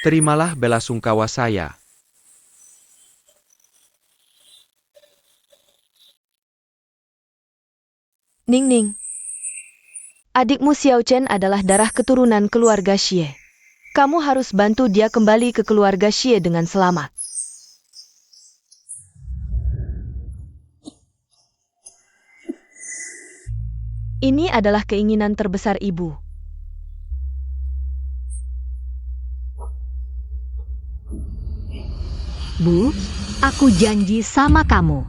Terimalah belasungkawa saya. Ning. Adikmu Xiao Chen adalah darah keturunan keluarga Xie. Kamu harus bantu dia kembali ke keluarga Xie dengan selamat. Ini adalah keinginan terbesar ibu. Bu, aku janji sama kamu.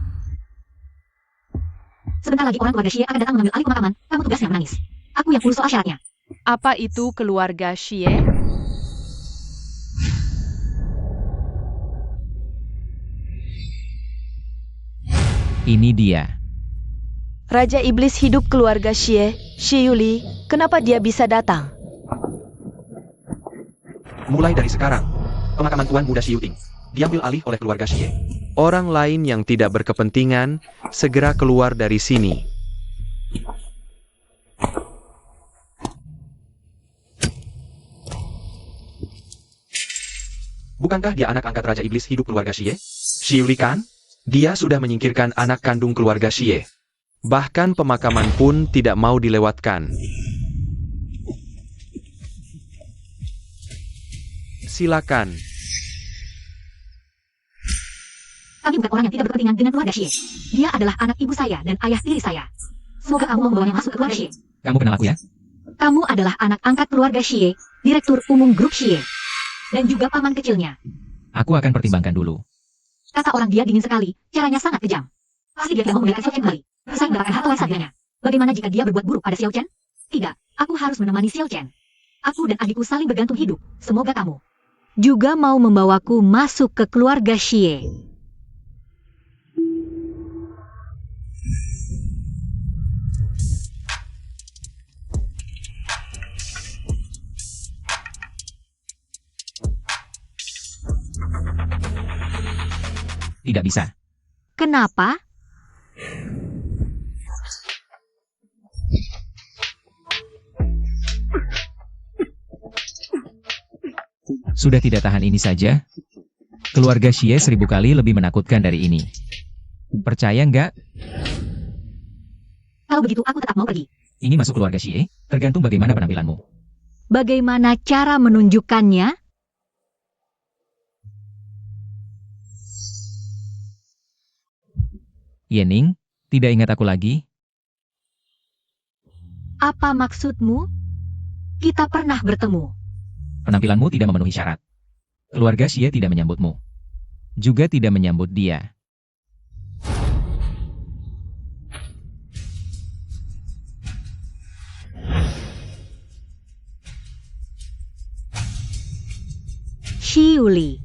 Sebentar lagi orang keluarga Xie akan datang mengambil alih pemakaman. Kamu tugasnya menangis. Aku yang urus soal syaratnya. Apa itu keluarga Xie? Ini dia. Raja Iblis hidup keluarga Xie, Xi Yuli. Kenapa dia bisa datang? Mulai dari sekarang, pemakaman Tuan Muda Xi Yuting diambil alih oleh keluarga Xie. Orang lain yang tidak berkepentingan, segera keluar dari sini. Bukankah dia anak angkat Raja Iblis hidup keluarga Xie? Xi Yuli kan? Dia sudah menyingkirkan anak kandung keluarga Xie. Bahkan pemakaman pun tidak mau dilewatkan. Silakan. Kami bukan orang yang tidak berkepentingan dengan keluarga Xie. Dia adalah anak ibu saya dan ayah tiri saya. Semoga kamu membawanya masuk ke keluarga Xie. Kamu kenal aku ya? Kamu adalah anak angkat keluarga Xie, Direktur Umum Grup Xie, dan juga paman kecilnya. Aku akan pertimbangkan dulu. Kata orang dia dingin sekali, caranya sangat kejam. Pasti dia tidak mau membiarkan Xiao Chen kembali. Saya mendapatkan harta warisannya. Bagaimana jika dia berbuat buruk pada Xiao Chen? Tidak, aku harus menemani Xiao Chen. Aku dan adikku saling bergantung hidup. Semoga kamu Juga mau membawaku masuk ke keluarga Xie. Tidak bisa. Kenapa? Sudah tidak tahan ini saja? Keluarga Xie 1000 kali lebih menakutkan dari ini. Percaya nggak? Kalau begitu aku tetap mau pergi. Ini masuk keluarga Xie, tergantung bagaimana penampilanmu. Bagaimana cara menunjukkannya? Yening, tidak ingat aku lagi? Apa maksudmu? Kita pernah bertemu. Penampilanmu tidak memenuhi syarat. Keluarga Xie tidak menyambutmu. Juga tidak menyambut dia. Xi Yuli.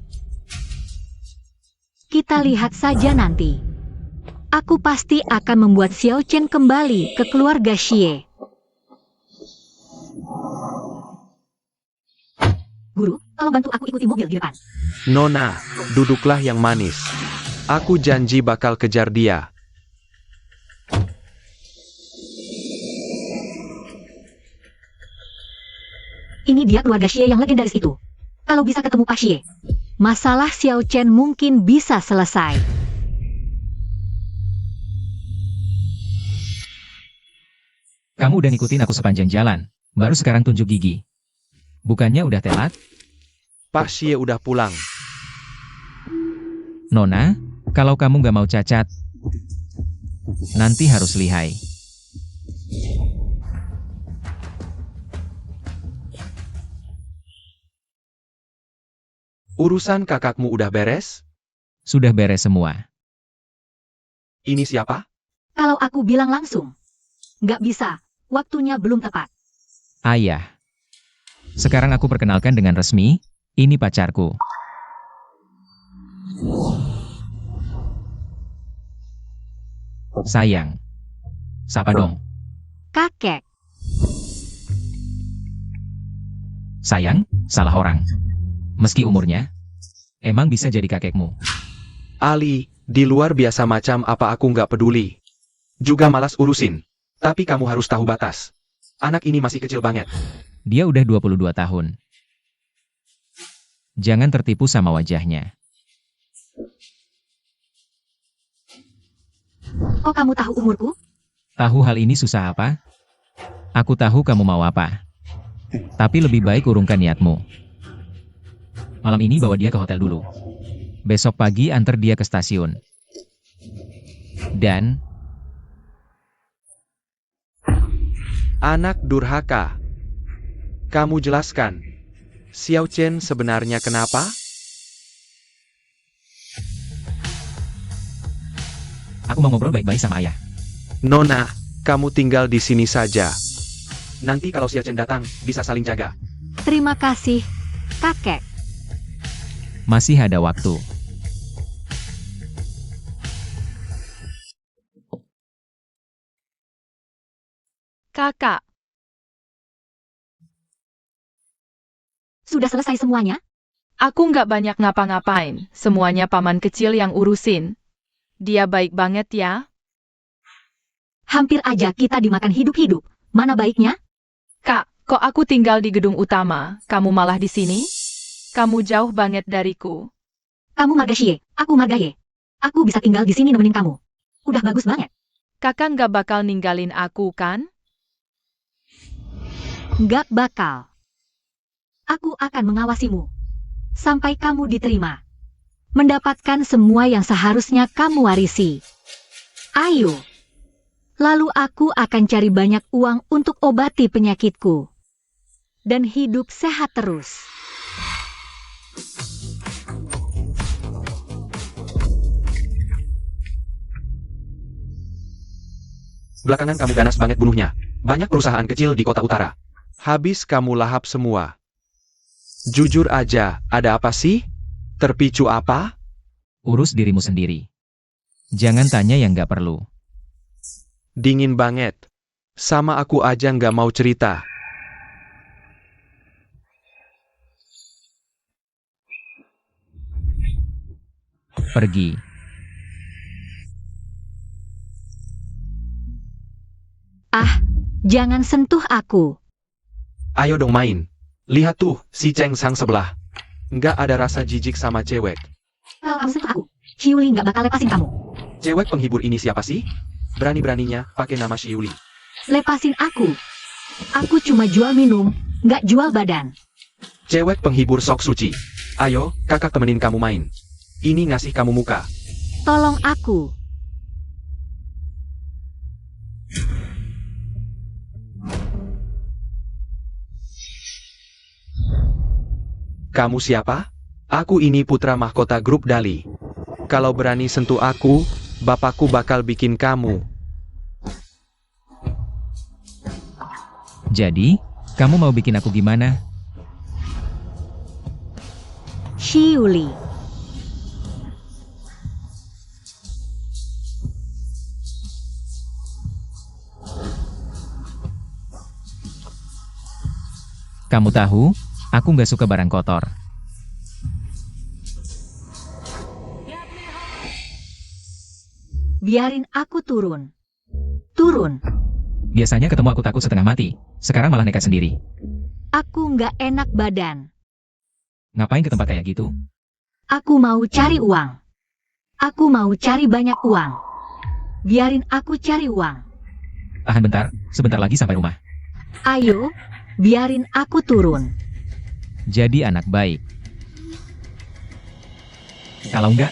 Kita lihat saja nanti. Aku pasti akan membuat Xiao Chen kembali ke keluarga Xie. Guru, tolong bantu aku ikuti mobil di depan. Nona, duduklah yang manis. Aku janji bakal kejar dia. Ini dia keluarga Xie yang legendaris itu. Kalau bisa ketemu Pak Xie. Masalah Xiao Chen mungkin bisa selesai. Kamu udah ngikutin aku sepanjang jalan. Baru sekarang tunjuk gigi. Bukannya udah telat? Pak Xie udah pulang. Nona, kalau kamu nggak mau cacat, nanti harus lihai. Urusan kakakmu udah beres? Sudah beres semua. Ini siapa? Kalau aku bilang langsung. Nggak bisa, waktunya belum tepat. Ayah. Sekarang aku perkenalkan dengan resmi, ini pacarku. Sayang. Sapa dong. Kakek. Sayang, salah orang. Meski umurnya, emang bisa jadi kakekmu. Ali, di luar biasa macam apa aku nggak peduli. Juga malas urusin. Tapi kamu harus tahu batas. Anak ini masih kecil banget. Dia udah 22 tahun. Jangan tertipu sama wajahnya. Kok kamu tahu umurku? Tahu hal ini susah apa? Aku tahu kamu mau apa. Tapi lebih baik urungkan niatmu. Malam ini bawa dia ke hotel dulu. Besok pagi antar dia ke stasiun. Dan Anak durhaka. Kamu jelaskan. Xiao Chen sebenarnya kenapa? aku mau ngobrol baik-baik sama ayah. Nona, kamu tinggal di sini saja. Nanti kalau Xiao Chen datang, bisa saling jaga. Terima kasih, kakek. Masih ada waktu. Kakak, Sudah selesai semuanya? aku nggak banyak ngapa-ngapain. Semuanya paman kecil yang urusin. Dia baik banget ya. Hampir aja kita dimakan hidup-hidup. Mana baiknya? Kak, kok aku tinggal di gedung utama, kamu malah di sini? Kamu jauh banget dariku. Kamu Marga Xie, aku Marga Ye. Aku bisa tinggal di sini nemenin kamu. Udah bagus banget. Kakak nggak bakal ninggalin aku kan? Nggak bakal. Aku akan mengawasimu. Sampai kamu diterima. Mendapatkan semua yang seharusnya kamu warisi. Ayo. Lalu aku akan cari banyak uang untuk obati penyakitku. Dan hidup sehat terus. Belakangan kamu ganas banget bunuhnya. Banyak perusahaan kecil di kota utara. Habis kamu lahap semua. Jujur aja, ada apa sih? Terpicu apa? Urus dirimu sendiri. Jangan tanya yang nggak perlu. Dingin banget. Sama aku aja nggak mau cerita. Pergi. Jangan sentuh aku. Ayo dong main. Lihat tuh, si Cheng Sang sebelah. Nggak ada rasa jijik sama cewek. Kalau kamu sentuh aku, Xiuli nggak bakal lepasin kamu. Cewek penghibur ini siapa sih? Berani-beraninya pakai nama Xiuli. Lepasin aku. Aku cuma jual minum, nggak jual badan. Cewek penghibur sok suci. Ayo, kakak temenin kamu main. Ini ngasih kamu muka. Tolong aku. Kamu siapa? Aku ini putra mahkota grup Dali. Kalau berani sentuh aku, bapakku bakal bikin kamu. Jadi, kamu mau bikin aku gimana? Xiuli. Kamu tahu, aku nggak suka barang kotor. Biarin aku turun. Turun. Biasanya ketemu aku takut setengah mati. Sekarang malah nekat sendiri. Aku nggak enak badan. Ngapain ke tempat kayak gitu? Aku mau cari uang. Aku mau cari banyak uang. Biarin aku cari uang. Tahan bentar, sebentar lagi sampai rumah. Ayo, biarin aku turun. Jadi anak baik. Kalau enggak,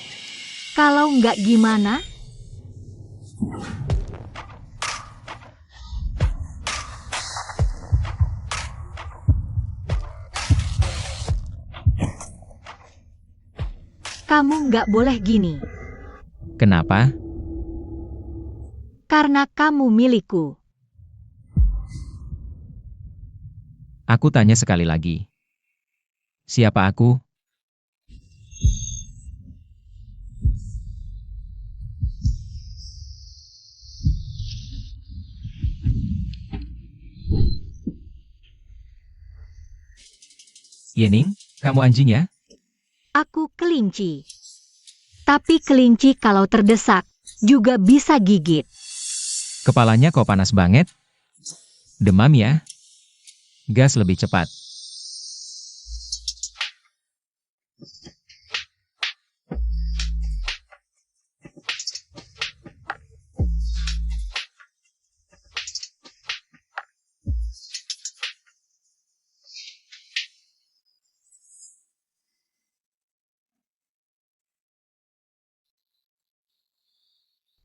Kalau nggak gimana? Kamu nggak boleh gini. kenapa? Karena kamu milikku. Aku tanya sekali lagi. Siapa aku? Yening, kamu anjing ya? Aku kelinci. Tapi kelinci kalau terdesak juga bisa gigit. Kepalanya kok panas banget? Demam ya? Gas lebih cepat.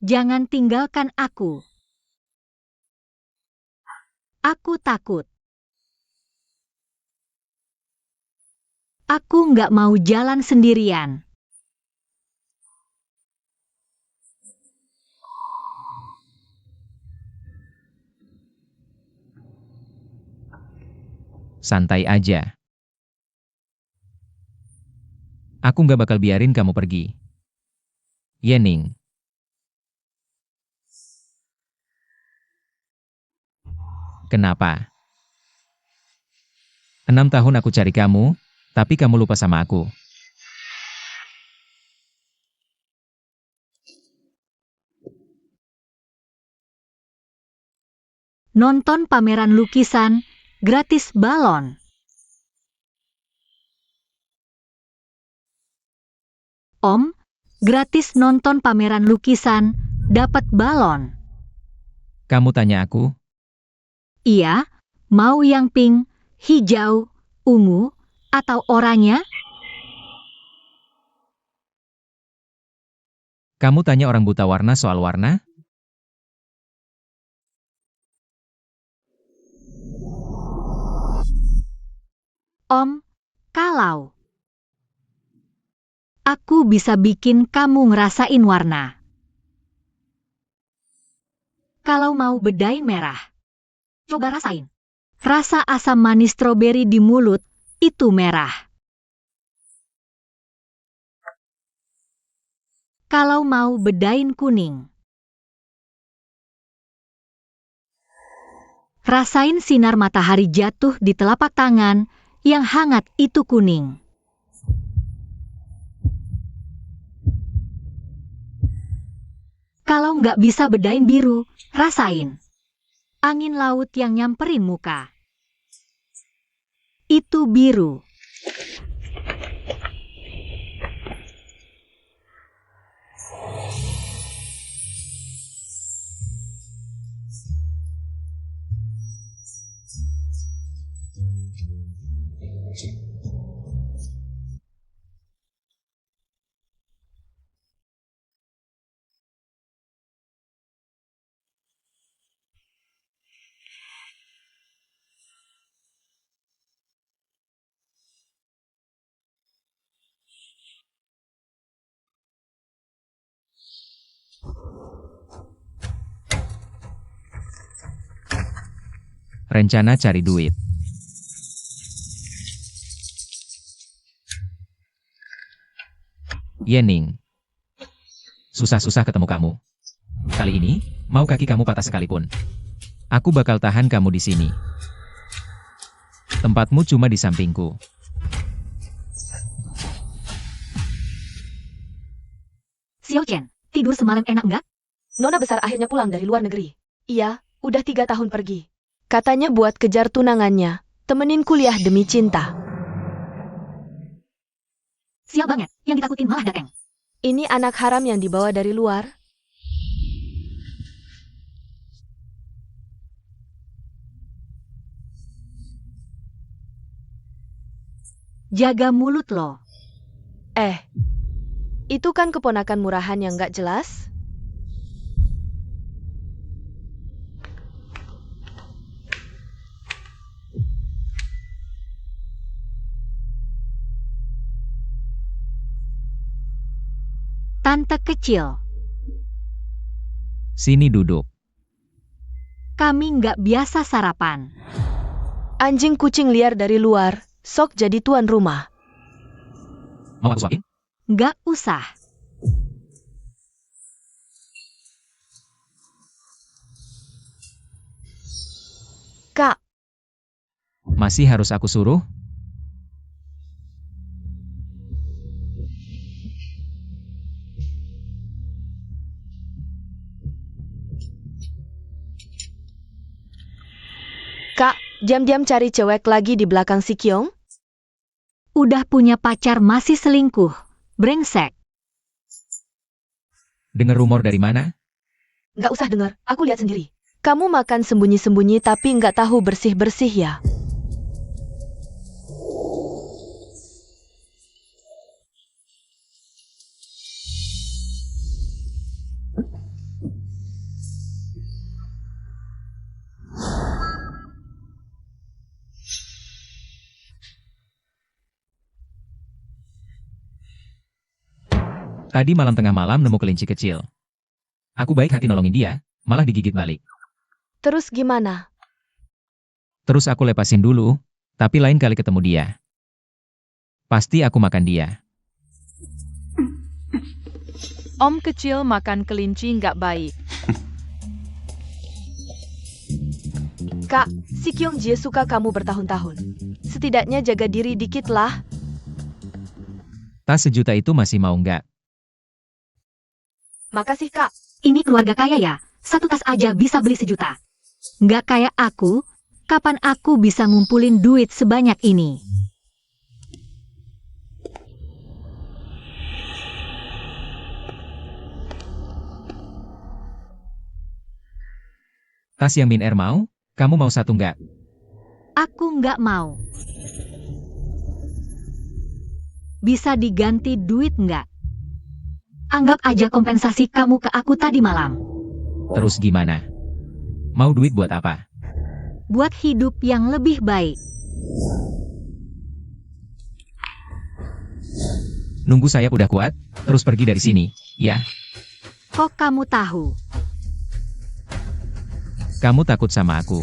Jangan tinggalkan aku. Aku takut. Aku nggak mau jalan sendirian. Santai aja. Aku nggak bakal biarin kamu pergi. Yening. Kenapa? 6 tahun aku cari kamu, tapi kamu lupa sama aku. Nonton pameran lukisan, gratis balon. Om, gratis nonton pameran lukisan, dapat balon. Kamu tanya aku? Iya, mau yang pink, hijau, ungu, atau oranye? Kamu tanya orang buta warna soal warna? Om, kalau aku bisa bikin kamu ngerasain warna. Kalau mau bedain merah, Coba rasain. rasa asam manis stroberi di mulut, itu merah. Kalau mau bedain kuning, rasain sinar matahari jatuh di telapak tangan, yang hangat itu kuning. Kalau nggak bisa bedain biru, rasain angin laut yang nyamperin muka. Itu biru. Rencana cari duit. Yening. Susah-susah ketemu kamu. Kali ini, mau kaki kamu patah sekalipun. Aku bakal tahan kamu di sini. Tempatmu cuma di sampingku. Xiao Chen, tidur semalam enak nggak? Nona besar akhirnya pulang dari luar negeri. Iya, udah 3 tahun pergi. Katanya buat kejar tunangannya, temenin kuliah demi cinta. Sial banget, yang ditakutin malah dateng. Ini anak haram yang dibawa dari luar. Jaga mulut lo. Itu kan keponakan murahan yang nggak jelas? Tante kecil, Sini duduk. kami nggak biasa sarapan. Anjing kucing liar dari luar, sok jadi tuan rumah. Mau aku suapin? Nggak usah. Kak, Masih harus aku suruh? Kak, diam-diam cari cewek lagi di belakang si Kyong? udah punya pacar masih selingkuh. Brengsek. Dengar rumor dari mana? Nggak usah dengar, aku lihat sendiri. Kamu makan sembunyi-sembunyi tapi nggak tahu bersih-bersih ya. Tadi malam tengah malam nemu kelinci kecil. Aku baik hati nolongin dia, malah digigit balik. Terus gimana? Terus aku lepasin dulu, tapi lain kali ketemu dia. Pasti aku makan dia. Om kecil makan kelinci nggak baik. Kak, si Kyung Jie suka kamu bertahun-tahun. Setidaknya jaga diri dikit lah. Tas 1 juta itu masih mau nggak? Makasih Kak. Ini keluarga kaya ya, 1 tas aja bisa beli 1 juta. Nggak kayak aku, kapan aku bisa ngumpulin duit sebanyak ini? Tas yang Min Er mau? Kamu mau 1 nggak? Aku nggak mau. Bisa diganti duit nggak? Anggap aja kompensasi kamu ke aku tadi malam. Terus gimana? Mau duit buat apa? Buat hidup yang lebih baik. Nunggu saya udah kuat, terus pergi dari sini, ya? Kok kamu tahu? Kamu takut sama aku.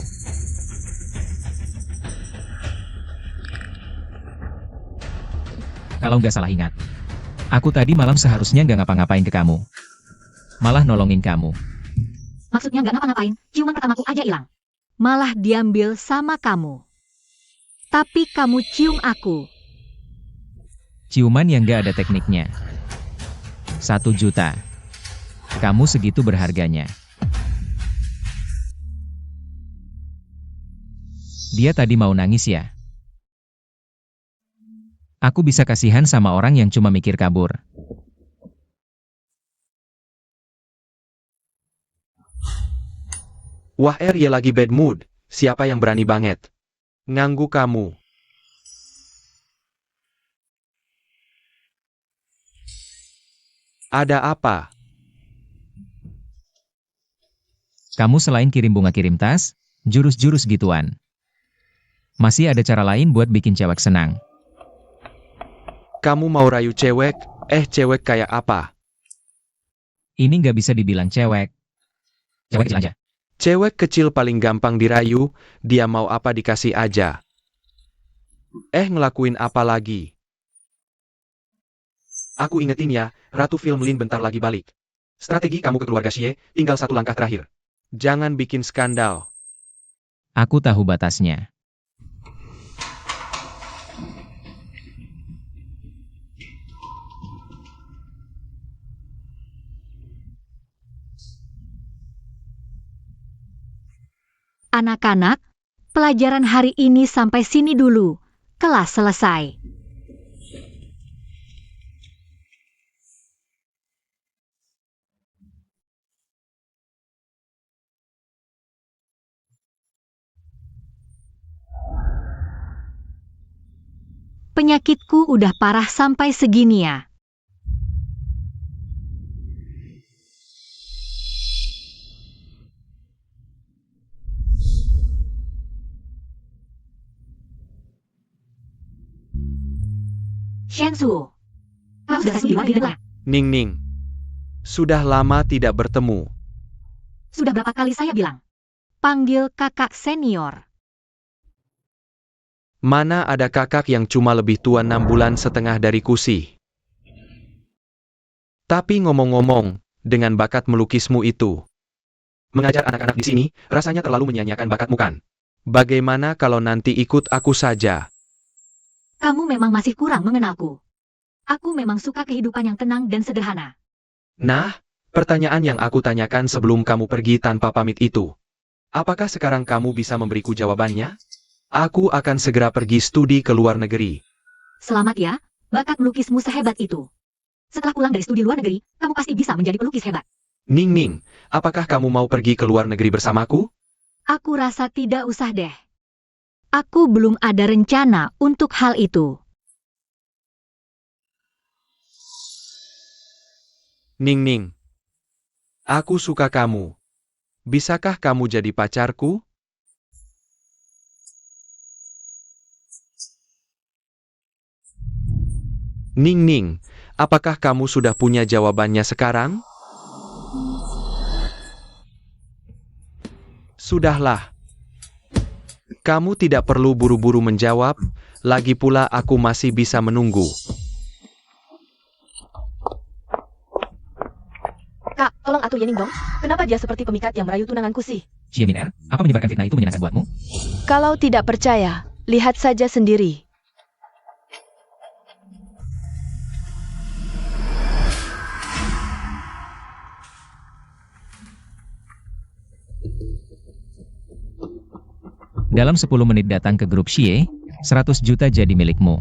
Kalau nggak salah ingat, aku tadi malam seharusnya nggak ngapa-ngapain ke kamu. Malah nolongin kamu. Maksudnya nggak ngapa-ngapain, ciuman pertamaku aja hilang. Malah diambil sama kamu. Tapi kamu cium aku. Ciuman yang nggak ada tekniknya. 1 juta. Kamu segitu berharganya. Dia tadi mau nangis ya? Aku bisa kasihan sama orang yang cuma mikir kabur. Wah ya lagi bad mood, siapa yang berani banget? Nganggu kamu. Ada apa? Kamu selain kirim bunga kirim tas, jurus-jurus gituan. Masih ada cara lain buat bikin cewek senang. Kamu mau rayu cewek? Cewek kayak apa? Ini nggak bisa dibilang cewek. Cewek kecil aja. Cewek kecil paling gampang dirayu, dia mau apa dikasih aja. Ngelakuin apa lagi? Aku ingetin ya, Ratu Film Lin bentar lagi balik. Strategi kamu ke keluarga Xie, tinggal 1 langkah terakhir. Jangan bikin skandal. Aku tahu batasnya. Anak-anak, pelajaran hari ini sampai sini dulu. Kelas selesai. Penyakitku udah parah sampai segini ya. Shensu, kamu sudah selesai di luar di depan. Ning. Sudah lama tidak bertemu. Sudah berapa kali saya bilang? Panggil kakak senior. Mana ada kakak yang cuma lebih tua 6 bulan setengah dariku sih. Tapi ngomong-ngomong, dengan bakat melukismu itu, mengajar anak-anak di sini, rasanya terlalu menyanyiakan bakatmu kan? Bagaimana kalau nanti ikut aku saja? Kamu memang masih kurang mengenalku. Aku memang suka kehidupan yang tenang dan sederhana. Nah, pertanyaan yang aku tanyakan sebelum kamu pergi tanpa pamit itu. Apakah sekarang kamu bisa memberiku jawabannya? Aku akan segera pergi studi ke luar negeri. Selamat ya, bakat melukismu sehebat itu. Setelah pulang dari studi luar negeri, kamu pasti bisa menjadi pelukis hebat. Ning Ning, apakah kamu mau pergi ke luar negeri bersamaku? Aku rasa tidak usah deh. Aku belum ada rencana untuk hal itu. Ning Ning. Aku suka kamu. Bisakah kamu jadi pacarku? Ning Ning, apakah kamu sudah punya jawabannya sekarang? Sudahlah. Kamu tidak perlu buru-buru menjawab, lagi pula aku masih bisa menunggu. Kak, tolong atur Yening dong. Kenapa dia seperti pemikat yang merayu tunanganku sih? Xie Min Er, apa menyebarkan fitnah itu menyenangkan buatmu? Kalau tidak percaya, lihat saja sendiri. Dalam 10 menit datang ke grup Xie, 100 juta jadi milikmu.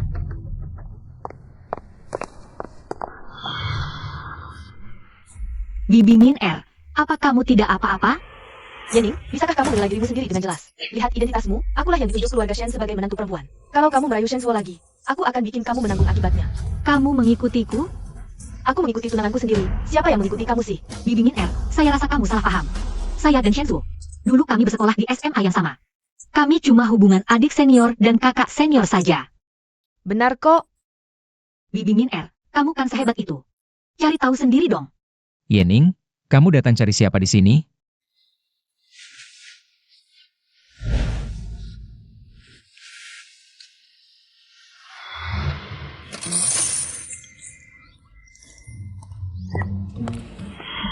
Bibi Min Er, apa kamu tidak apa-apa? Yening, bisakah kamu menilai dirimu sendiri dengan jelas? Lihat identitasmu, akulah yang ditunjuk keluarga Shen sebagai menantu perempuan. Kalau kamu merayu Shen Suo lagi, aku akan bikin kamu menanggung akibatnya. Kamu mengikutiku? Aku mengikuti tunanganku sendiri. Siapa yang mengikuti kamu sih? Bibi Min Er, saya rasa kamu salah paham. Saya dan Shensu, dulu kami bersekolah di SMA yang sama. Kami cuma hubungan adik senior dan kakak senior saja. Benar kok. Bibi Min Er, kamu kan sehebat itu. Cari tahu sendiri dong. Yening, kamu datang cari siapa di sini?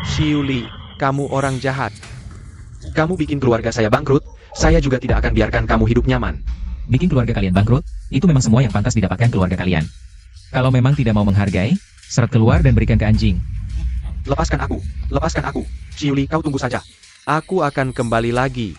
Xiuli, kamu orang jahat. Kamu bikin keluarga saya bangkrut, saya juga tidak akan biarkan kamu hidup nyaman. Bikin keluarga kalian bangkrut? Itu memang semua yang pantas didapatkan keluarga kalian. Kalau memang tidak mau menghargai, seret keluar dan berikan ke anjing. Lepaskan aku, lepaskan aku. Xiuli, kau tunggu saja. Aku akan kembali lagi.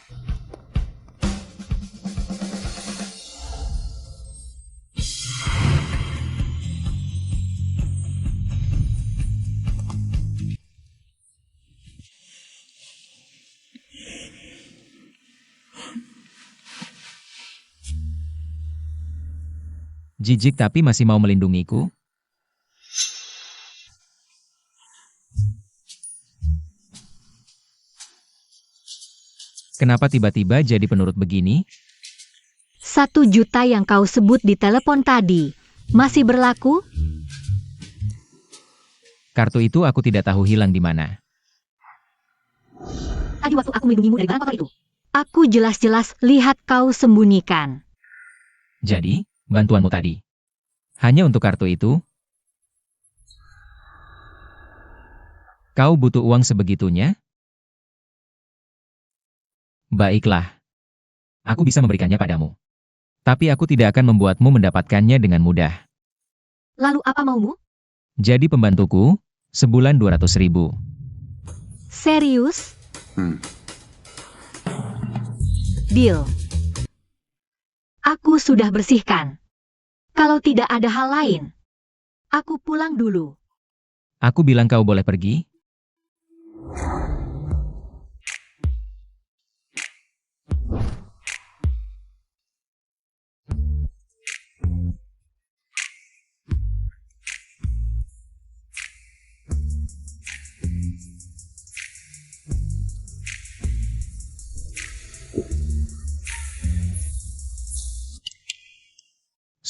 Jijik tapi masih mau melindungiku? Kenapa tiba-tiba jadi penurut begini? 1 juta yang kau sebut di telepon tadi, masih berlaku? Kartu itu aku tidak tahu hilang di mana. Tadi waktu aku melindungimu dari barang kotor itu. Aku jelas-jelas lihat kau sembunyikan. Jadi, bantuanmu tadi hanya untuk kartu itu? Kau butuh uang sebegitunya? Baiklah. Aku bisa memberikannya padamu. Tapi aku tidak akan membuatmu mendapatkannya dengan mudah. Lalu apa maumu? Jadi pembantuku, sebulan 200.000. Serius? Deal. Aku sudah bersihkan. Kalau tidak ada hal lain, aku pulang dulu. Aku bilang kau boleh pergi?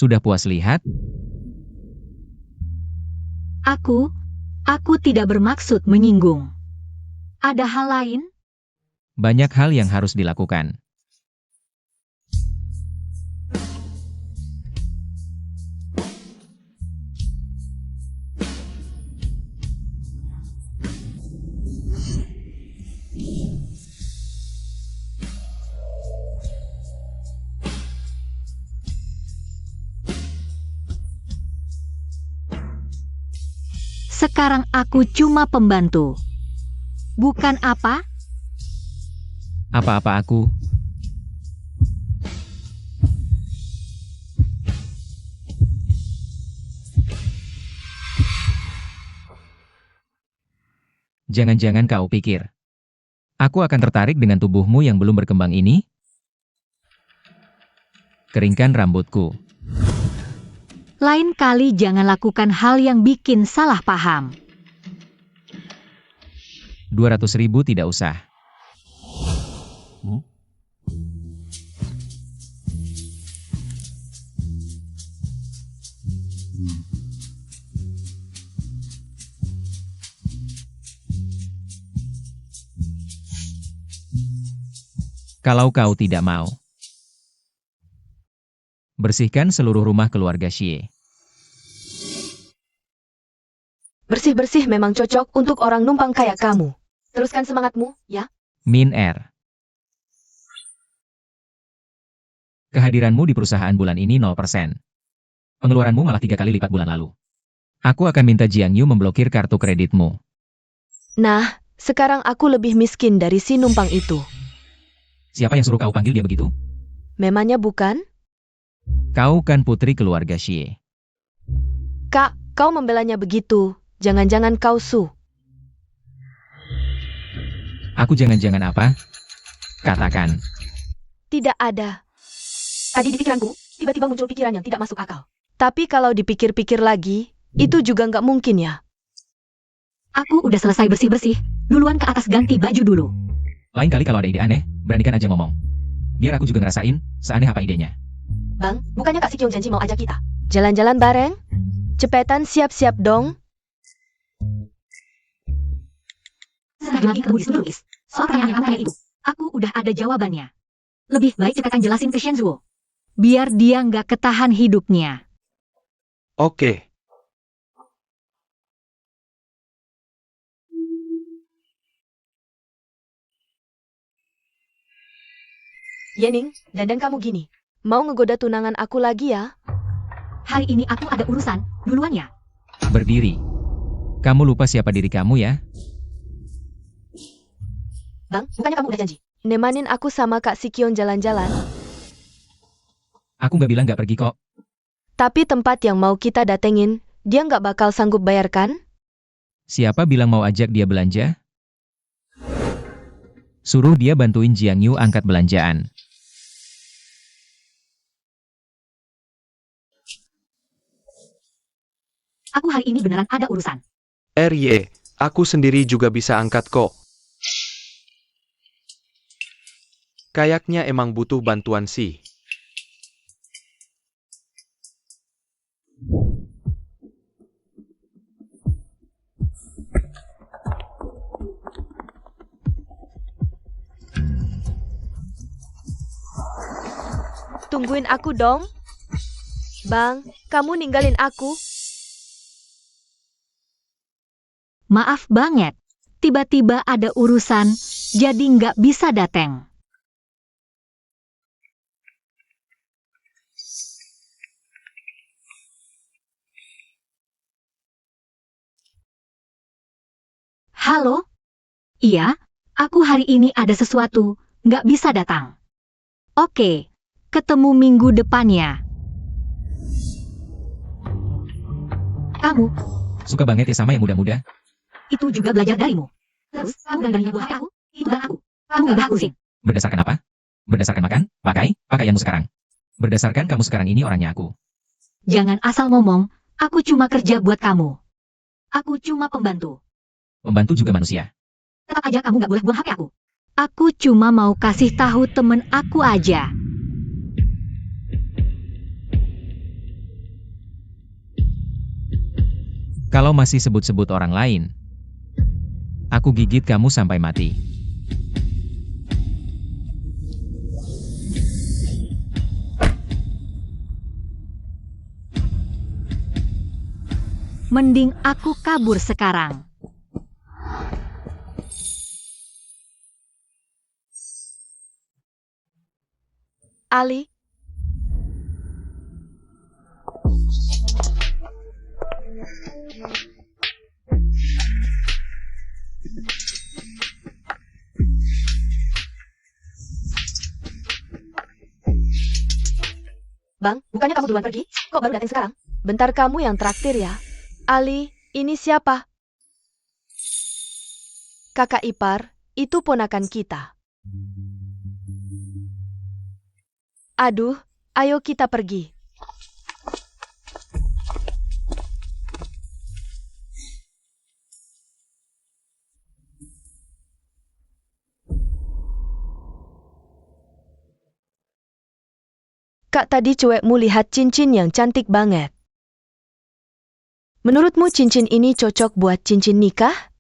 Sudah puas lihat? Aku tidak bermaksud menyinggung. Ada hal lain? Banyak hal yang harus dilakukan. Sekarang aku cuma pembantu. Bukan apa? Apa-apa aku? Jangan-jangan kau pikir, aku akan tertarik dengan tubuhmu yang belum berkembang ini? Keringkan rambutku. Lain kali jangan lakukan hal yang bikin salah paham. 200.000 tidak usah. Kalau kau tidak mau. Bersihkan seluruh rumah keluarga Xie. Bersih-bersih memang cocok untuk orang numpang kayak kamu. Teruskan semangatmu, ya. Min R. Kehadiranmu di perusahaan bulan ini 0%. Pengeluaranmu malah 3 kali lipat bulan lalu. Aku akan minta Jiang Yu memblokir kartu kreditmu. Nah, sekarang aku lebih miskin dari si numpang itu. Siapa yang suruh kau panggil dia begitu? Memangnya bukan? Kau kan putri keluarga Xie. Kak, kau membelanya begitu. Jangan-jangan kau su. Aku jangan-jangan apa? Katakan. Tidak ada. Tadi di pikiranku, tiba-tiba muncul pikiran yang tidak masuk akal. Tapi kalau dipikir-pikir lagi, itu juga nggak mungkin ya. Aku udah selesai bersih-bersih. Duluan ke atas ganti baju dulu. Lain kali kalau ada ide aneh, beranikan aja ngomong. Biar aku juga ngerasain, seaneh apa idenya. Bang, bukannya Kak Sikyong janji mau ajak kita? Jalan-jalan bareng? Cepetan siap-siap dong. Sekali lagi kamu disuruh Is. Soal pertanyaan yang kamu tanya itu, aku udah ada jawabannya. Lebih baik cepetan jelasin ke Shenzuo. Biar dia nggak ketahan hidupnya. Oke. Yening, dandan kamu gini. Mau ngegoda tunangan aku lagi ya? Hari ini aku ada urusan, duluan ya. Berdiri. Kamu lupa siapa diri kamu ya? Bang, bukannya kamu udah janji? Nemanin aku sama Kak Sikyong jalan-jalan. Aku nggak bilang nggak pergi kok. Tapi tempat yang mau kita datengin, dia nggak bakal sanggup bayar kan? Siapa bilang mau ajak dia belanja? Suruh dia bantuin Jiang Yu angkat belanjaan. Aku hari ini beneran ada urusan. RY, aku sendiri juga bisa angkat kok. Kayaknya emang butuh bantuan sih. Tungguin aku dong. Bang, kamu ninggalin aku? Maaf banget, tiba-tiba ada urusan, jadi nggak bisa dateng. Halo? Iya, aku hari ini ada sesuatu, nggak bisa datang. Oke, ketemu minggu depannya. Kamu, Suka banget ya sama yang muda-muda. itu juga belajar darimu. Terus, kamu gangguin buah aku, itu gak aku. Kamu gak aku sih. Berdasarkan apa? Berdasarkan makan, pakaianmu sekarang. Berdasarkan kamu sekarang ini orangnya aku. Jangan asal ngomong, aku cuma kerja buat kamu. Aku cuma pembantu. Pembantu juga manusia. Tetap aja kamu gak boleh buang HP aku. Aku cuma mau kasih tahu temen aku aja. Kalau masih sebut-sebut orang lain, aku gigit kamu sampai mati. Mending aku kabur sekarang. Ali, Bang, bukannya kamu duluan pergi? Kok baru datang sekarang? bentar kamu yang traktir ya. Ali, ini siapa? Kakak ipar, itu ponakan kita. Aduh, ayo kita pergi. Kak, tadi cuekmu lihat cincin yang cantik banget. Menurutmu cincin ini cocok buat cincin nikah?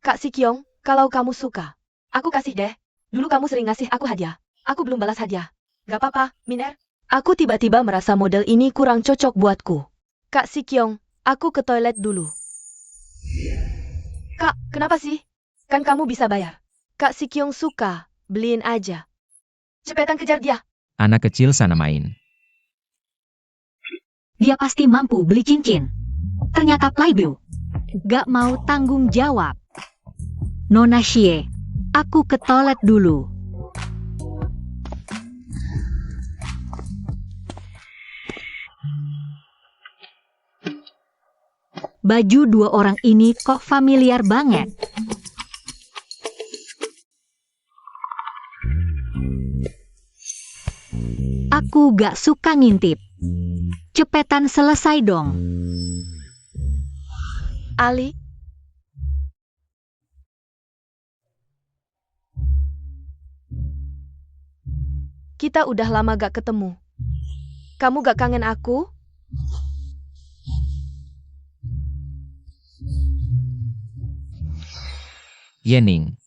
Kak Sikyong, kalau kamu suka, aku kasih deh. Dulu kamu sering ngasih aku hadiah. Aku belum balas hadiah. Gak apa-apa, Miner. Aku tiba-tiba merasa model ini kurang cocok buatku. Kak Sikyong, aku ke toilet dulu. Kak, kenapa sih? Kan kamu bisa bayar. Kak Sikyong suka, beliin aja. Cepetan kejar dia. Anak kecil sana main. Dia pasti mampu beli cincin. Ternyata playboy. Gak mau tanggung jawab. Nona Xie, aku ke toilet dulu. Baju dua orang ini kok familiar banget. Aku gak suka ngintip. Cepetan selesai dong. Ali, kita udah lama gak ketemu. Kamu gak kangen aku? Yening.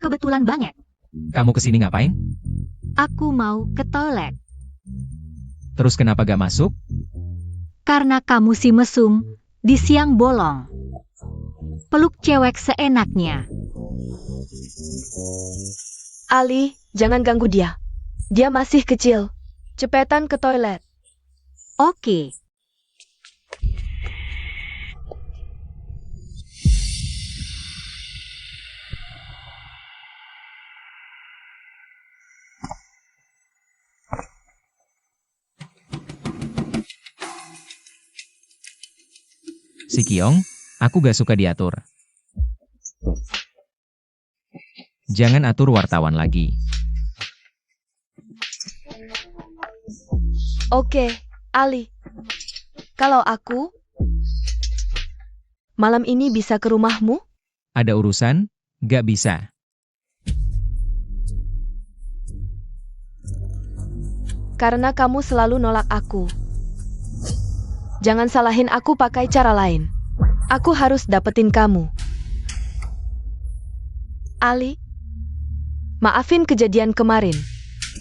Kebetulan banget. Kamu kesini ngapain? Aku mau ke toilet. Terus kenapa gak masuk? Karena kamu si mesum di siang bolong. Peluk cewek seenaknya. Ali, jangan ganggu dia. Dia masih kecil. Cepetan ke toilet. Oke. Si Kiong, aku gak suka diatur. Jangan atur wartawan lagi. Oke, Ali. Kalau aku malam ini bisa ke rumahmu? Ada urusan? Gak bisa. Karena kamu selalu nolak aku. Jangan salahin aku pakai cara lain. Aku harus dapetin kamu. Ali, maafin kejadian kemarin.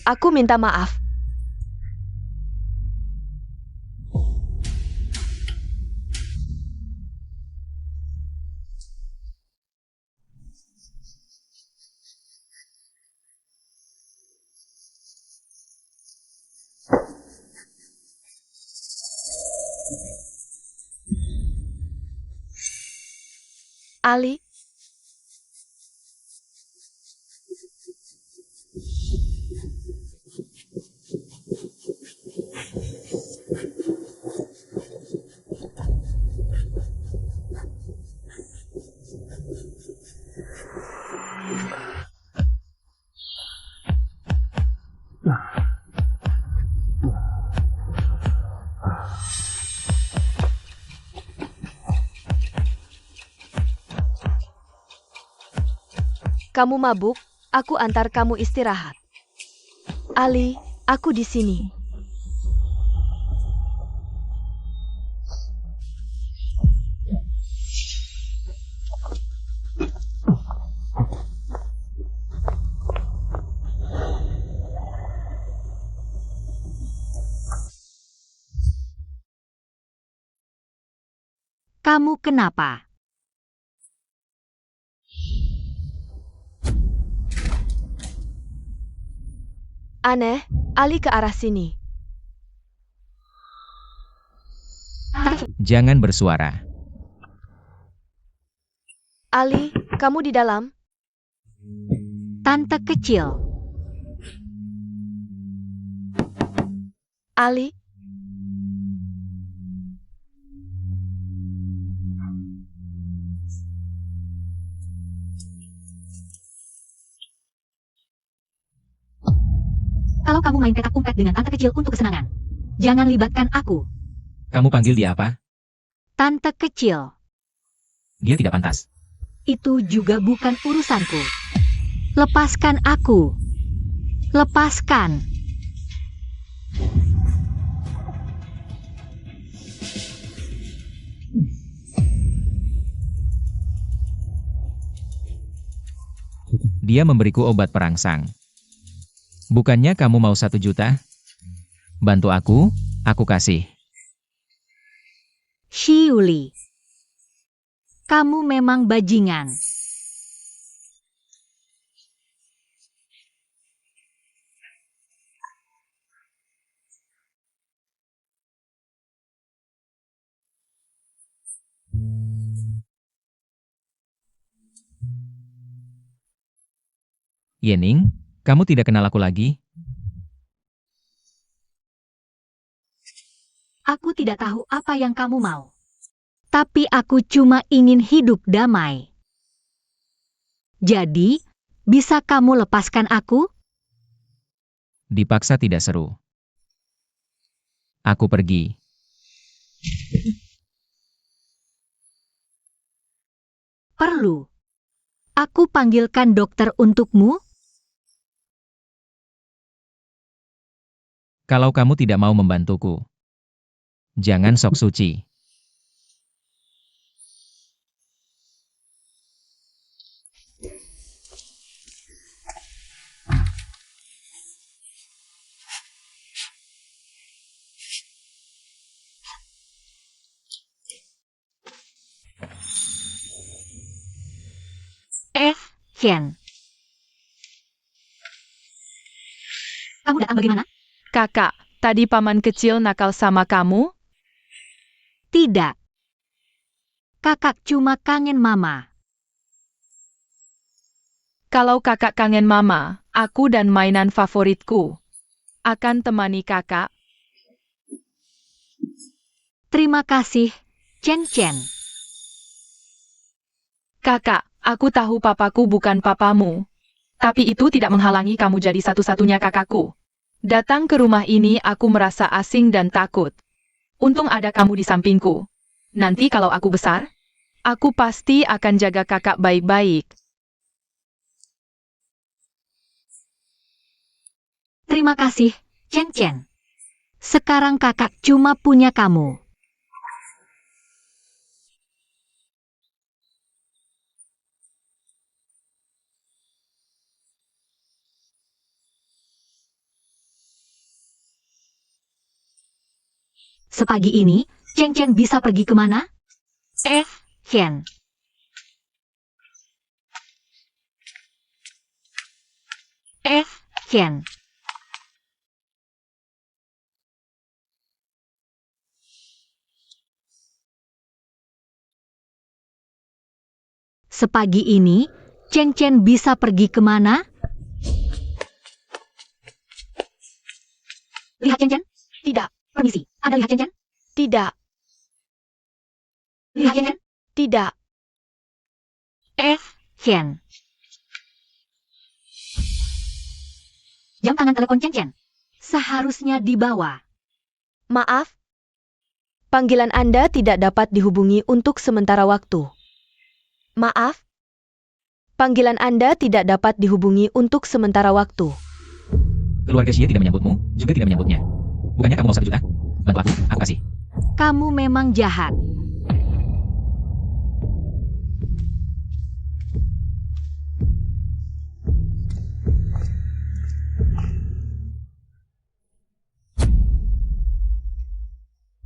Aku minta maaf. Ali, kamu mabuk, aku antar kamu istirahat. Ali, aku di sini. Kamu kenapa? Aneh, Ali ke arah sini. Jangan bersuara. Ali, kamu di dalam? Tante kecil. Ali, Kalau kamu main petak umpet dengan tante kecil untuk kesenangan, jangan libatkan aku. Kamu panggil dia apa? Tante kecil. Dia tidak pantas. Itu juga bukan urusanku. Lepaskan aku. Lepaskan. Dia memberiku obat perangsang. Bukannya kamu mau 1 juta? Bantu aku kasih. Shiuli. Kamu memang bajingan. Yening, kamu tidak kenal aku lagi? Aku tidak tahu apa yang kamu mau. Tapi aku cuma ingin hidup damai. Jadi, bisa kamu lepaskan aku? Dipaksa tidak seru. Aku pergi. Perlu. Aku panggilkan dokter untukmu? Kalau kamu tidak mau membantuku, jangan sok suci. Ken. Kamu datang bagaimana? kakak, tadi paman kecil nakal sama kamu? Tidak. Kakak cuma kangen mama. Kalau kakak kangen mama, aku dan mainan favoritku akan temani kakak. Terima kasih, Chen Chen. Kakak, aku tahu papaku bukan papamu. Tapi itu tidak menghalangi kamu jadi satu-satunya kakakku. Datang ke rumah ini aku merasa asing dan takut. Untung ada kamu di sampingku. Nanti kalau aku besar, aku pasti akan jaga kakak baik-baik. Terima kasih, Chen Chen. Sekarang kakak cuma punya kamu. Sepagi ini, Chen Chen bisa pergi kemana? Chen. Chen. Sepagi ini, Chen Chen bisa pergi kemana? Lihat Chen Chen? Tidak, Permisi, Anda lihat Chen Chen? tidak, Lihat Chen Chen? tidak. Chen. Jam tangan telepon Chen Chen. Seharusnya dibawa. Maaf, panggilan Anda tidak dapat dihubungi untuk sementara waktu. Maaf, panggilan Anda tidak dapat dihubungi untuk sementara waktu. Keluarga Xie tidak menyambutmu, juga tidak menyambutnya. Bukannya kamu mau 1 juta? Bantu aku kasih. Kamu memang jahat.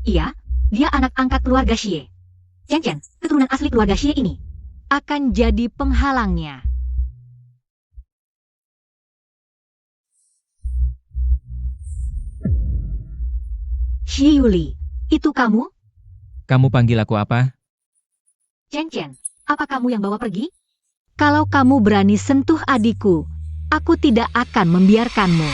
Iya, dia anak angkat keluarga Xie. Chen Chen, keturunan asli keluarga Xie ini. Akan jadi penghalangnya. Shiyuli, itu kamu? Kamu panggil aku apa? Chen Chen, apa kamu yang bawa pergi? Kalau kamu berani sentuh adikku, Aku tidak akan membiarkanmu.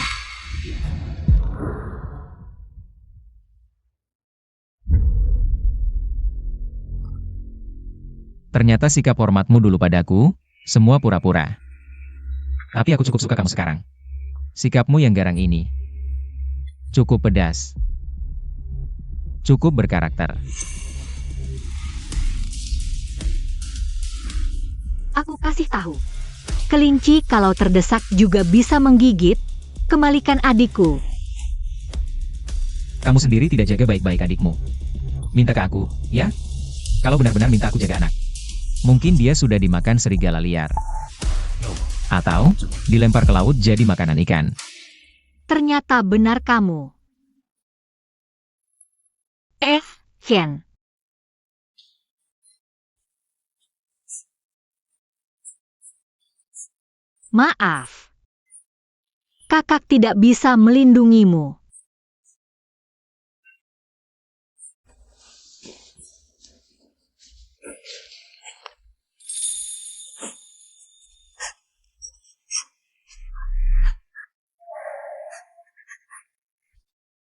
Ternyata sikap hormatmu dulu padaku, semua pura-pura. Tapi aku cukup suka kamu sekarang. Sikapmu yang garang ini. Cukup pedas. Cukup berkarakter. Aku kasih tahu. Kelinci kalau terdesak juga bisa menggigit. Kembalikan adikku. Kamu sendiri tidak jaga baik-baik adikmu. Minta ke aku, ya? Kalau benar-benar minta aku jaga anak. Mungkin dia sudah dimakan serigala liar. Atau, dilempar ke laut jadi makanan ikan. Ternyata benar kamu. Chen. Maaf. Kakak tidak bisa melindungimu.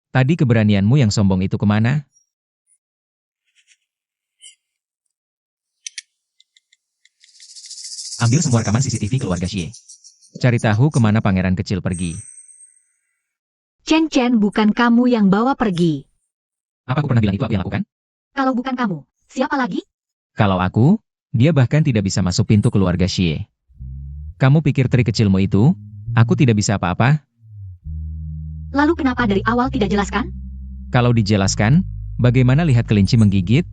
Tadi keberanianmu yang sombong itu kemana? Ambil semua rekaman CCTV keluarga Xie. Cari tahu kemana pangeran kecil pergi. Chen bukan kamu yang bawa pergi. Apa aku pernah bilang itu aku yang lakukan? Kalau bukan kamu, siapa lagi? Kalau aku, dia bahkan tidak bisa masuk pintu keluarga Xie. Kamu pikir trik kecilmu itu, aku tidak bisa apa-apa? Lalu kenapa dari awal tidak jelaskan? Kalau dijelaskan, bagaimana lihat kelinci menggigit?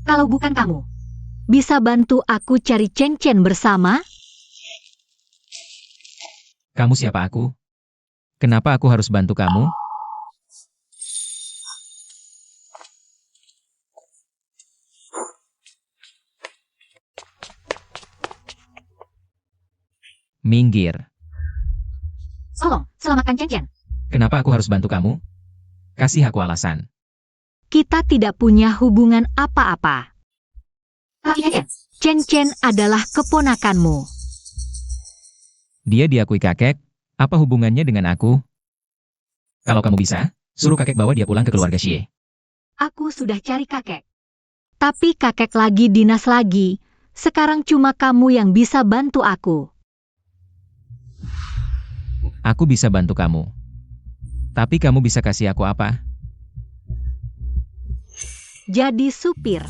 Kalau bukan kamu, Bisa bantu aku cari Chen bersama? Kamu siapa aku? Kenapa aku harus bantu kamu? Minggir. tolong, selamatkan Chen. Kenapa aku harus bantu kamu? Kasih aku alasan. Kita tidak punya hubungan apa-apa. Tapi Chen adalah keponakanmu. Dia diakui kakek, apa hubungannya dengan aku? Kalau kamu bisa, suruh kakek bawa dia pulang ke keluarga Xie. Aku sudah cari kakek. Tapi kakek lagi dinas lagi. Sekarang cuma kamu yang bisa bantu aku. Aku bisa bantu kamu. Tapi kamu bisa kasih aku apa? Jadi supir.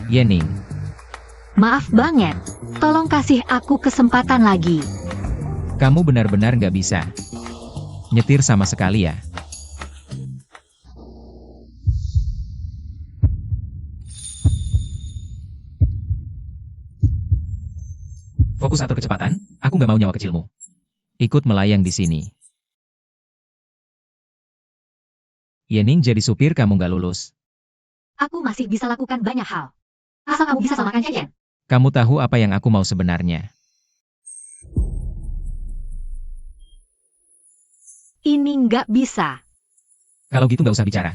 Yening, Maaf banget. Tolong kasih aku kesempatan lagi. kamu benar-benar nggak bisa nyetir sama sekali ya? Fokus atur kecepatan, aku nggak mau nyawa kecilmu. Ikut melayang di sini. Yening jadi supir kamu nggak lulus. Aku masih bisa lakukan banyak hal. Asal kamu bisa selamatkan Chen. Kamu tahu apa yang aku mau sebenarnya. Ini nggak bisa. Kalau gitu nggak usah bicara.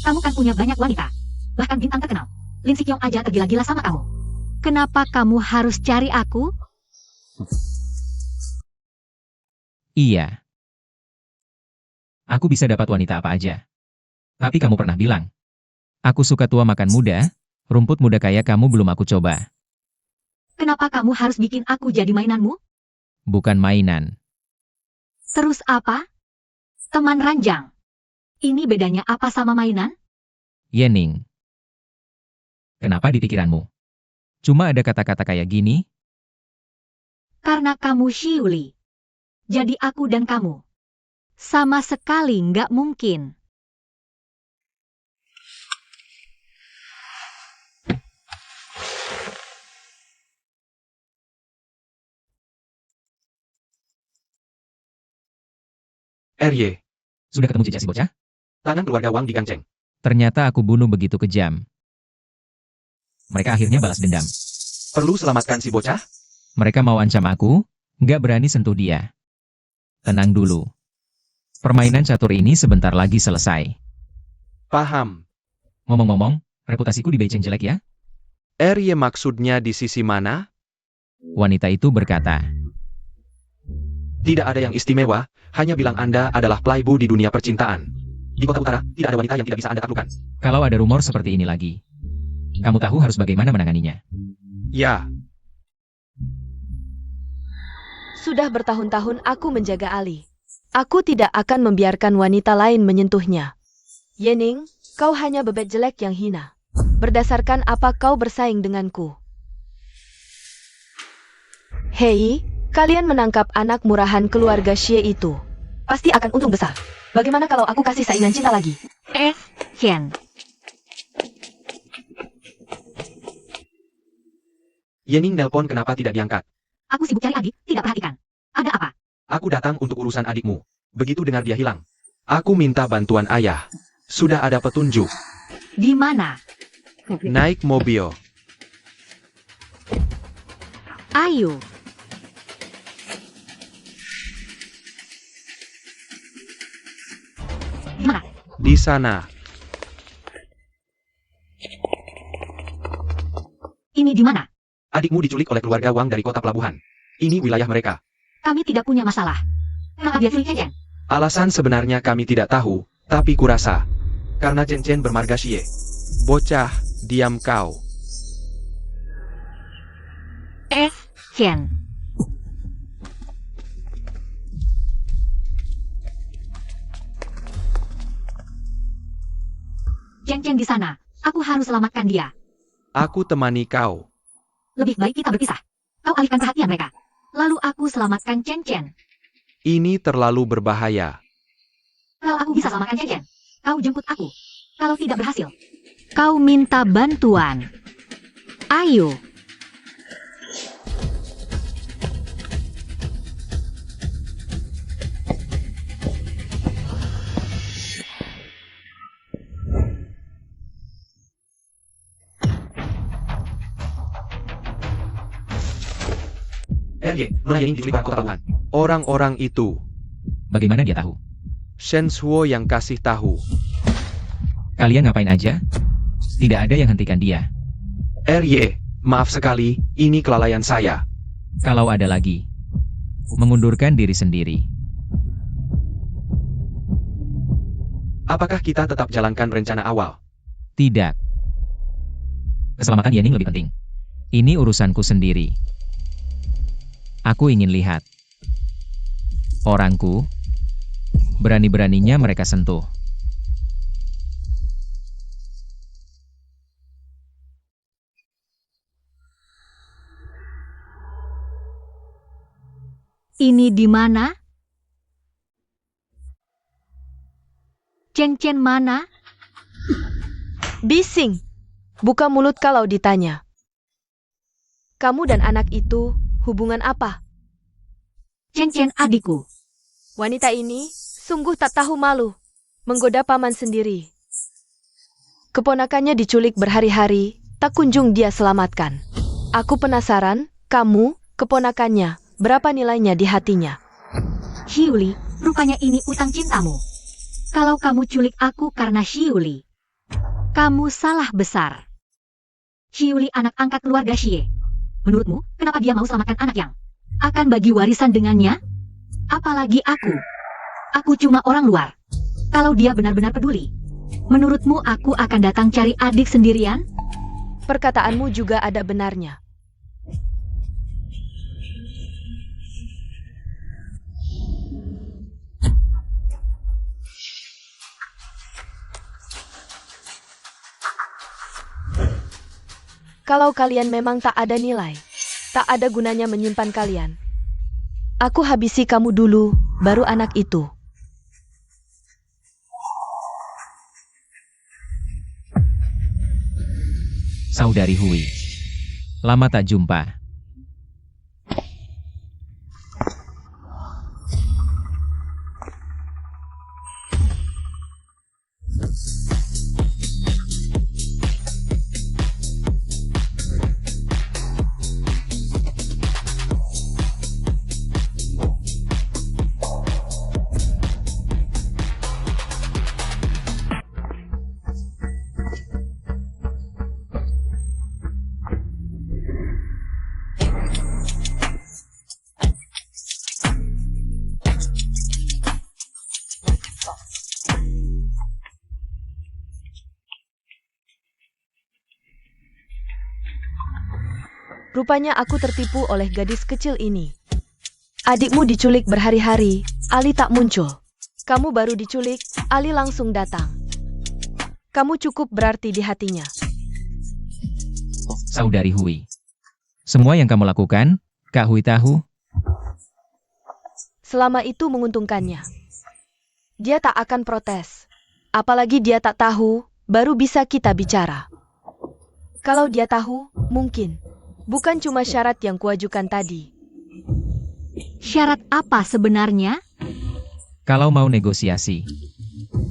Kamu kan punya banyak wanita. Bahkan bintang terkenal. Lin Sikyong aja tergila-gila sama kamu. Kenapa kamu harus cari aku? Iya. Aku bisa dapat wanita apa aja. Tapi kamu pernah bilang, aku suka tua makan muda, rumput muda kayak kamu belum aku coba. Kenapa kamu harus bikin aku jadi mainanmu? Bukan mainan. Terus apa? Teman ranjang. Ini bedanya apa sama mainan? Yening. Kenapa di pikiranmu? Cuma ada kata-kata kayak gini, Karena kamu Shiuli. Jadi aku dan kamu. Sama sekali nggak mungkin. RY, sudah ketemu jejak si bocah? tangan keluarga Wang di Gangceng. Ternyata aku bunuh begitu kejam. Mereka akhirnya balas dendam. Perlu selamatkan si bocah? Mereka mau ancam aku, nggak berani sentuh dia. Tenang dulu. Permainan catur ini sebentar lagi selesai. Paham. Ngomong-ngomong, reputasiku di Beijing jelek ya? RY maksudnya di sisi mana? Wanita itu berkata, Tidak ada yang istimewa, hanya bilang Anda adalah playboy di dunia percintaan. Di kota utara, tidak ada wanita yang tidak bisa Anda taklukkan. kalau ada rumor seperti ini lagi, kamu tahu harus bagaimana menanganinya. Ya, Sudah bertahun-tahun aku menjaga Ali. Aku tidak akan membiarkan wanita lain menyentuhnya. Yening, kau hanya bebek jelek yang hina. Berdasarkan apa kau bersaing denganku? Hei, kalian menangkap anak murahan keluarga Xie itu. Pasti akan untung besar. Bagaimana kalau aku kasih saingan cinta lagi? Chen. Yening nelpon kenapa tidak diangkat? Aku sibuk cari adik, tidak perhatikan. Ada apa? Aku datang untuk urusan adikmu. Begitu dengar dia hilang. Aku minta bantuan ayah. Sudah ada petunjuk. Di mana? naik mobil. Ayo. Di mana? Di sana. Ini di mana? Adikmu diculik oleh keluarga Wang dari kota pelabuhan. Ini wilayah mereka. Kami tidak punya masalah. Kenapa dia culik Chen? Alasan sebenarnya kami tidak tahu, tapi kurasa. Karena Chen bermarga Xie. Bocah, diam kau. Chen. Chen di sana. Aku harus selamatkan dia. Aku temani kau. Lebih baik kita berpisah. Kau alihkan perhatian mereka. Lalu aku selamatkan Chen. Ini terlalu berbahaya. Kalau aku bisa selamatkan Chen, kau jemput aku. Kalau tidak berhasil, Kau minta bantuan. Ayo. RY, Nona Yening diculik orang kota pelabuhan. Orang-orang itu. Bagaimana dia tahu? Shen Suo yang kasih tahu. Kalian ngapain aja? Tidak ada yang hentikan dia. RY, maaf sekali, ini kelalaian saya. Kalau ada lagi, mengundurkan diri sendiri. Apakah kita tetap jalankan rencana awal? Tidak. Keselamatan Yening lebih penting. Ini urusanku sendiri. Aku ingin lihat. Orangku, berani-beraninya mereka sentuh. Ini di mana? Chen mana? Bising. Buka mulut kalau ditanya. Kamu dan anak itu hubungan apa? Chen adikku. Wanita ini sungguh tak tahu malu. Menggoda paman sendiri. Keponakannya diculik berhari-hari, tak kunjung dia selamatkan. Aku penasaran, kamu, keponakannya, berapa nilainya di hatinya? Shiuli, rupanya ini utang cintamu. Kalau kamu culik aku karena Shiuli, Kamu salah besar. Shiuli anak angkat keluarga Xie. Menurutmu, kenapa dia mau selamatkan anak yang akan bagi warisan dengannya? Apalagi aku. Aku cuma orang luar. Kalau dia benar-benar peduli, menurutmu aku akan datang cari adik sendirian? Perkataanmu juga ada benarnya. Kalau kalian memang tak ada nilai, tak ada gunanya menyimpan kalian. Aku habisi kamu dulu, baru anak itu. Saudari Hui. Lama tak jumpa. Rupanya aku tertipu oleh gadis kecil ini. Adikmu diculik berhari-hari, Ali tak muncul. Kamu baru diculik, Ali langsung datang. Kamu cukup berarti di hatinya. Saudari Hui. Semua yang kamu lakukan, Kak Hui tahu. Selama itu menguntungkannya. Dia tak akan protes. Apalagi dia tak tahu, baru bisa kita bicara. Kalau dia tahu, mungkin. Bukan cuma syarat yang kuajukan tadi. Syarat apa sebenarnya? Kalau mau negosiasi,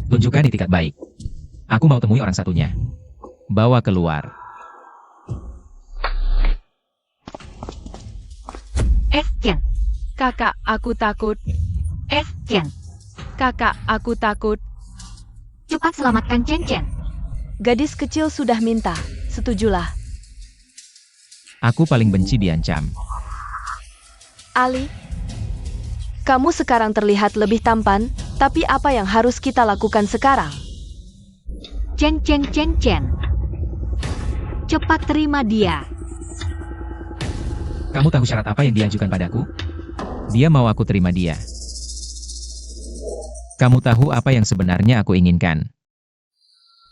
tunjukkan itikat baik. Aku mau temui orang satunya. Bawa keluar. Chen. Kakak, aku takut. Chen. Kakak, aku takut. Cepat selamatkan Chen. Gadis kecil sudah minta. Setujulah. Aku paling benci diancam. Ali, kamu sekarang terlihat lebih tampan, tapi apa yang harus kita lakukan sekarang? Chen. Cepat terima dia. Kamu tahu syarat apa yang diajukan padaku? Dia mau aku terima dia. Kamu tahu apa yang sebenarnya aku inginkan?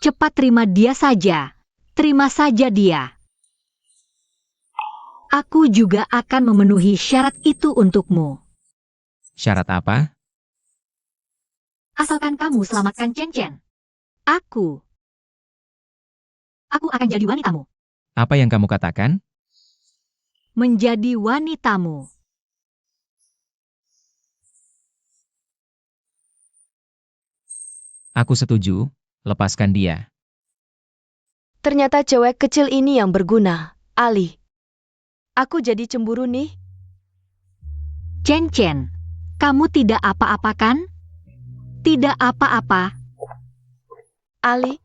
Cepat terima dia saja. Terima saja dia. Aku juga akan memenuhi syarat itu untukmu. Syarat apa? Asalkan kamu selamatkan Chen. Aku akan jadi wanitamu. Apa yang kamu katakan? Menjadi wanitamu. Aku setuju, lepaskan dia. Ternyata cewek kecil ini yang berguna, Ali. Aku jadi cemburu nih. Chen, kamu tidak apa-apa kan? Tidak apa-apa. Ali,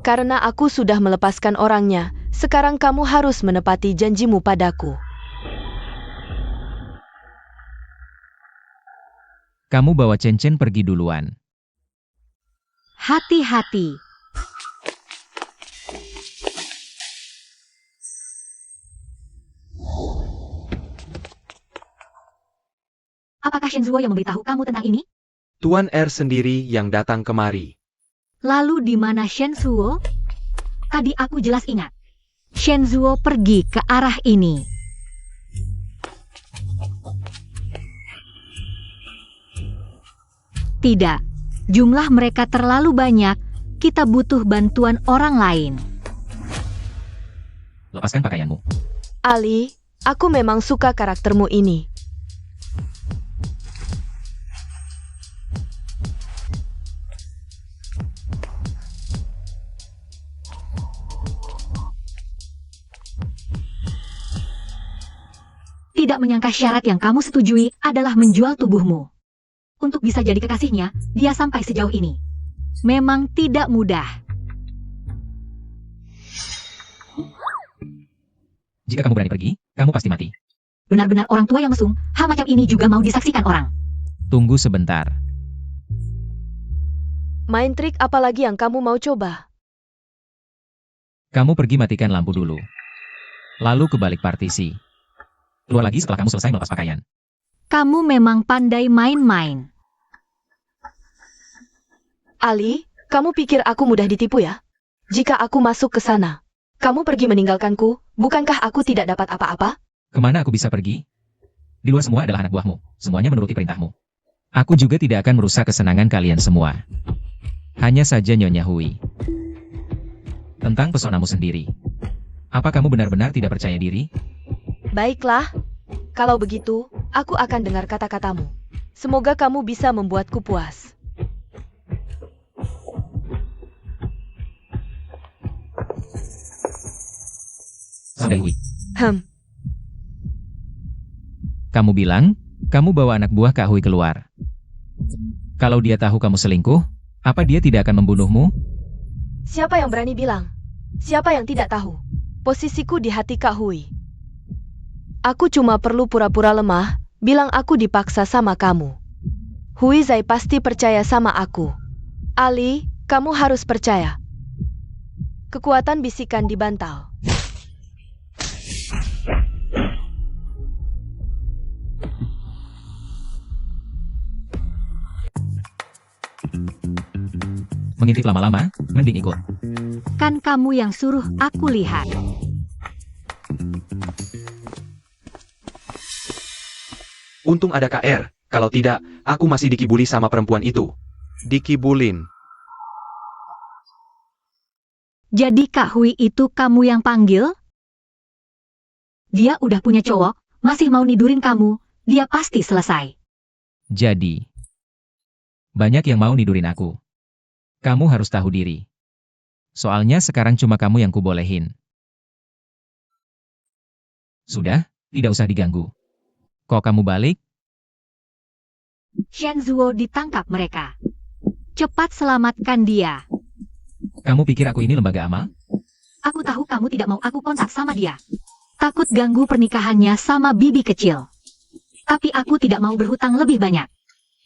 karena aku sudah melepaskan orangnya, sekarang kamu harus menepati janjimu padaku. Kamu bawa Chen pergi duluan. Hati-hati. Apakah Shenzuo yang memberitahu kamu tentang ini? Tuan R sendiri yang datang kemari. Lalu di mana Shenzuo? Tadi aku jelas ingat. Shenzuo pergi ke arah ini. Tidak, jumlah mereka terlalu banyak. Kita butuh bantuan orang lain. Lepaskan pakaianmu. Ali, aku memang suka karaktermu ini. Tidak menyangka syarat yang kamu setujui adalah menjual tubuhmu. Untuk bisa jadi kekasihnya, dia sampai sejauh ini. Memang tidak mudah. Jika kamu berani pergi, kamu pasti mati. Benar-benar orang tua yang mesum, hal macam ini juga mau disaksikan orang. Tunggu sebentar. Main trik apa lagi yang kamu mau coba? Kamu pergi matikan lampu dulu. Lalu ke balik partisi. Keluar lagi setelah kamu selesai melepas pakaian. Kamu memang pandai main-main. Ali, kamu pikir aku mudah ditipu ya? Jika aku masuk ke sana, Kamu pergi meninggalkanku, bukankah aku tidak dapat apa-apa? Kemana aku bisa pergi? Di luar semua adalah anak buahmu. Semuanya menuruti perintahmu. Aku juga tidak akan merusak kesenangan kalian semua. Hanya saja Nyonya Hui. Tentang pesonamu sendiri. Apa kamu benar-benar tidak percaya diri? Baiklah. Kalau begitu, aku akan dengar kata-katamu. Semoga kamu bisa membuatku puas. Sampai Hui. Kamu bilang, kamu bawa anak buah Kak Hui keluar. Kalau dia tahu kamu selingkuh, apa dia tidak akan membunuhmu? Siapa yang berani bilang? Siapa yang tidak tahu? Posisiku di hati Kak Hui. Aku cuma perlu pura-pura lemah, bilang aku dipaksa sama kamu. Hui Zai pasti percaya sama aku. Ali, kamu harus percaya. Kekuatan bisikan di bantal. Mengintip lama-lama, mending ikut. Kan kamu yang suruh aku lihat. Untung ada KR, kalau tidak, aku masih dikibuli sama perempuan itu. Dikibulin. Jadi Kak Hui itu kamu yang panggil? Dia udah punya cowok, masih mau nidurin kamu, dia pasti selesai. Jadi, banyak yang mau nidurin aku. Kamu harus tahu diri. Soalnya sekarang cuma kamu yang kubolehin. Sudah, tidak usah diganggu. Kok kamu balik? Shen Zuo ditangkap mereka. Cepat selamatkan dia. Kamu pikir aku ini lembaga amal? Aku tahu kamu tidak mau aku kontak sama dia. Takut ganggu pernikahannya sama bibi kecil. Tapi aku tidak mau berhutang lebih banyak.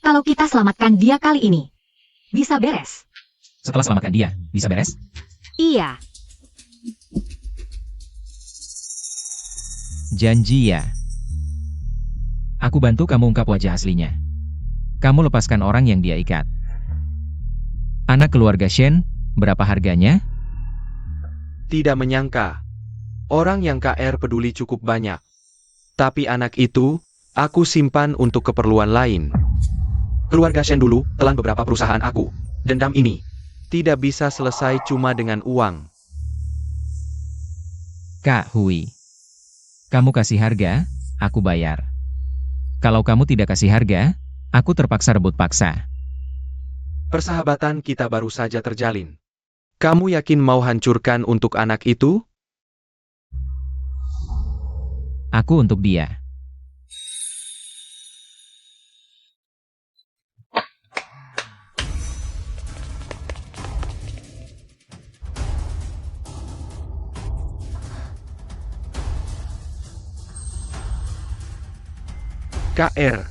Kalau kita selamatkan dia kali ini, bisa beres. Setelah selamatkan dia, bisa beres? Iya. Janji ya. Aku bantu kamu ungkap wajah aslinya. Kamu lepaskan orang yang dia ikat. Anak keluarga Shen, berapa harganya? Tidak menyangka. Orang yang KR peduli cukup banyak. Tapi anak itu, aku simpan untuk keperluan lain. Keluarga Shen dulu telan beberapa perusahaan aku. Dendam ini tidak bisa selesai cuma dengan uang. Kak Hui. Kamu kasih harga, aku bayar. Kalau kamu tidak kasih harga, aku terpaksa rebut paksa. Persahabatan kita baru saja terjalin. Kamu yakin mau hancurkan untuk anak itu? Aku untuk dia. KR.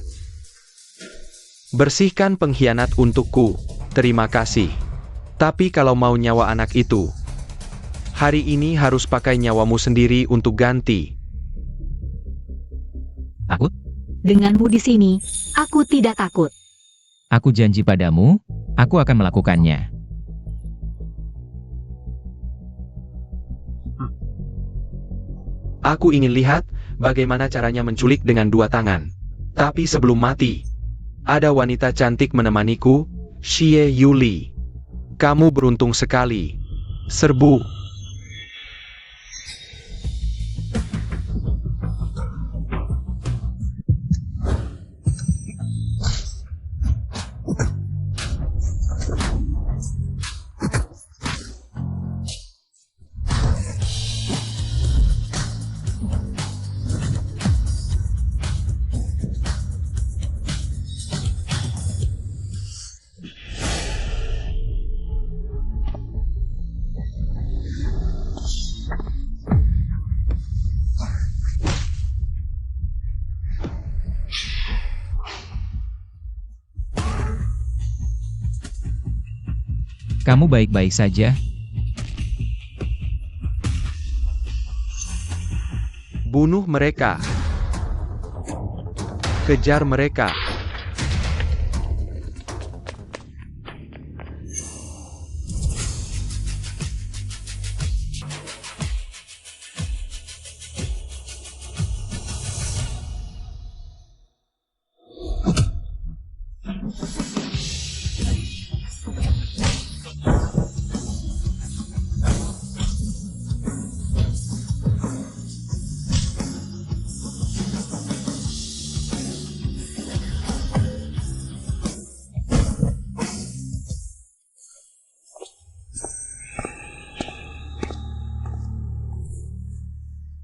Bersihkan pengkhianat untukku. Terima kasih. Tapi kalau mau nyawa anak itu, hari ini harus pakai nyawamu sendiri untuk ganti. Takut? Denganmu di sini, aku tidak takut. Aku janji padamu, aku akan melakukannya. Aku ingin lihat bagaimana caranya menculik dengan 2 tangan. Tapi sebelum mati, Ada wanita cantik menemaniku, Xie Yuli. Kamu beruntung sekali. Serbu. Kamu baik-baik saja? Bunuh mereka. Kejar mereka.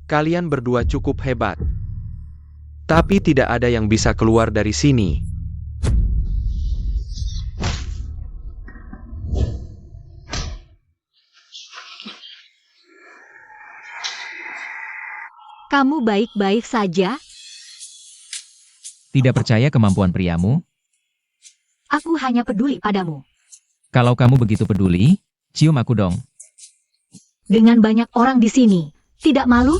Kalian berdua cukup hebat. Tapi tidak ada yang bisa keluar dari sini. Kamu baik-baik saja? Tidak percaya kemampuan priamu? Aku hanya peduli padamu. Kalau kamu begitu peduli, cium aku dong. Dengan banyak orang di sini, tidak malu?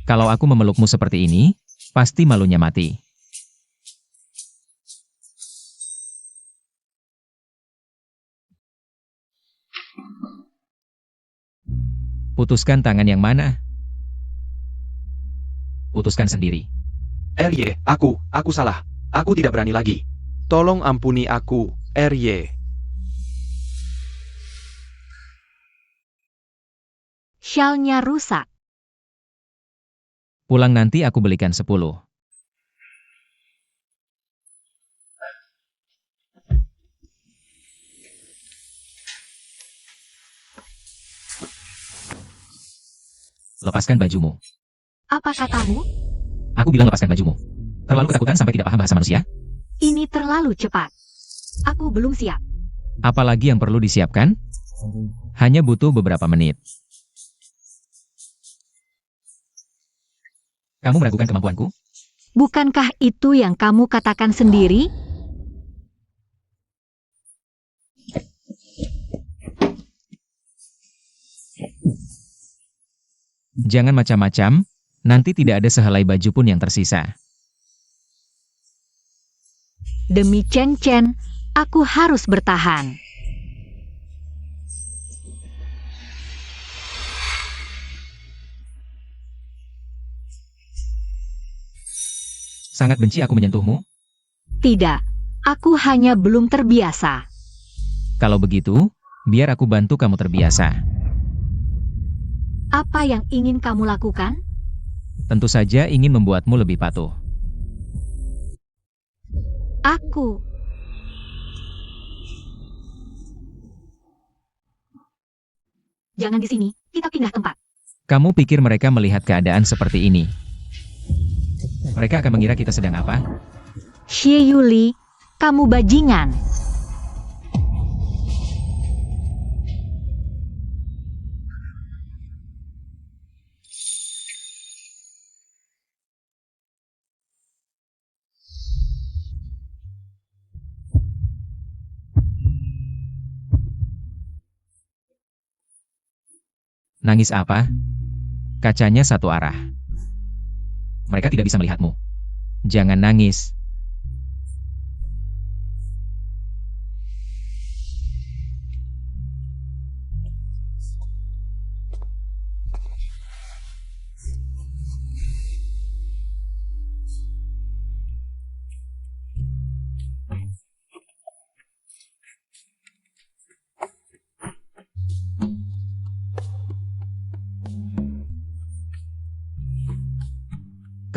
Kalau aku memelukmu seperti ini, pasti malunya mati. Putuskan tangan yang mana? Putuskan sendiri. RY, aku salah. Aku tidak berani lagi. Tolong ampuni aku, RY. Syalnya rusak. Pulang nanti aku belikan 10. Lepaskan bajumu. Apa katamu? Aku bilang lepaskan bajumu. Terlalu ketakutan sampai tidak paham bahasa manusia? Ini terlalu cepat. Aku belum siap. Apalagi yang perlu disiapkan? Hanya butuh beberapa menit. Kamu meragukan kemampuanku? Bukankah itu yang kamu katakan sendiri? Jangan macam-macam, nanti tidak ada sehelai baju pun yang tersisa. Demi Chen Chen, aku harus bertahan. Sangat benci aku menyentuhmu? Tidak, aku hanya belum terbiasa. Kalau begitu, biar aku bantu kamu terbiasa. Apa yang ingin kamu lakukan? Tentu saja ingin membuatmu lebih patuh. Aku. Jangan di sini, kita pindah tempat. Kamu pikir mereka melihat keadaan seperti ini? Mereka akan mengira kita sedang apa? Xie Yuli, kamu bajingan. Nangis apa? Kacanya satu arah. Mereka tidak bisa melihatmu. Jangan nangis.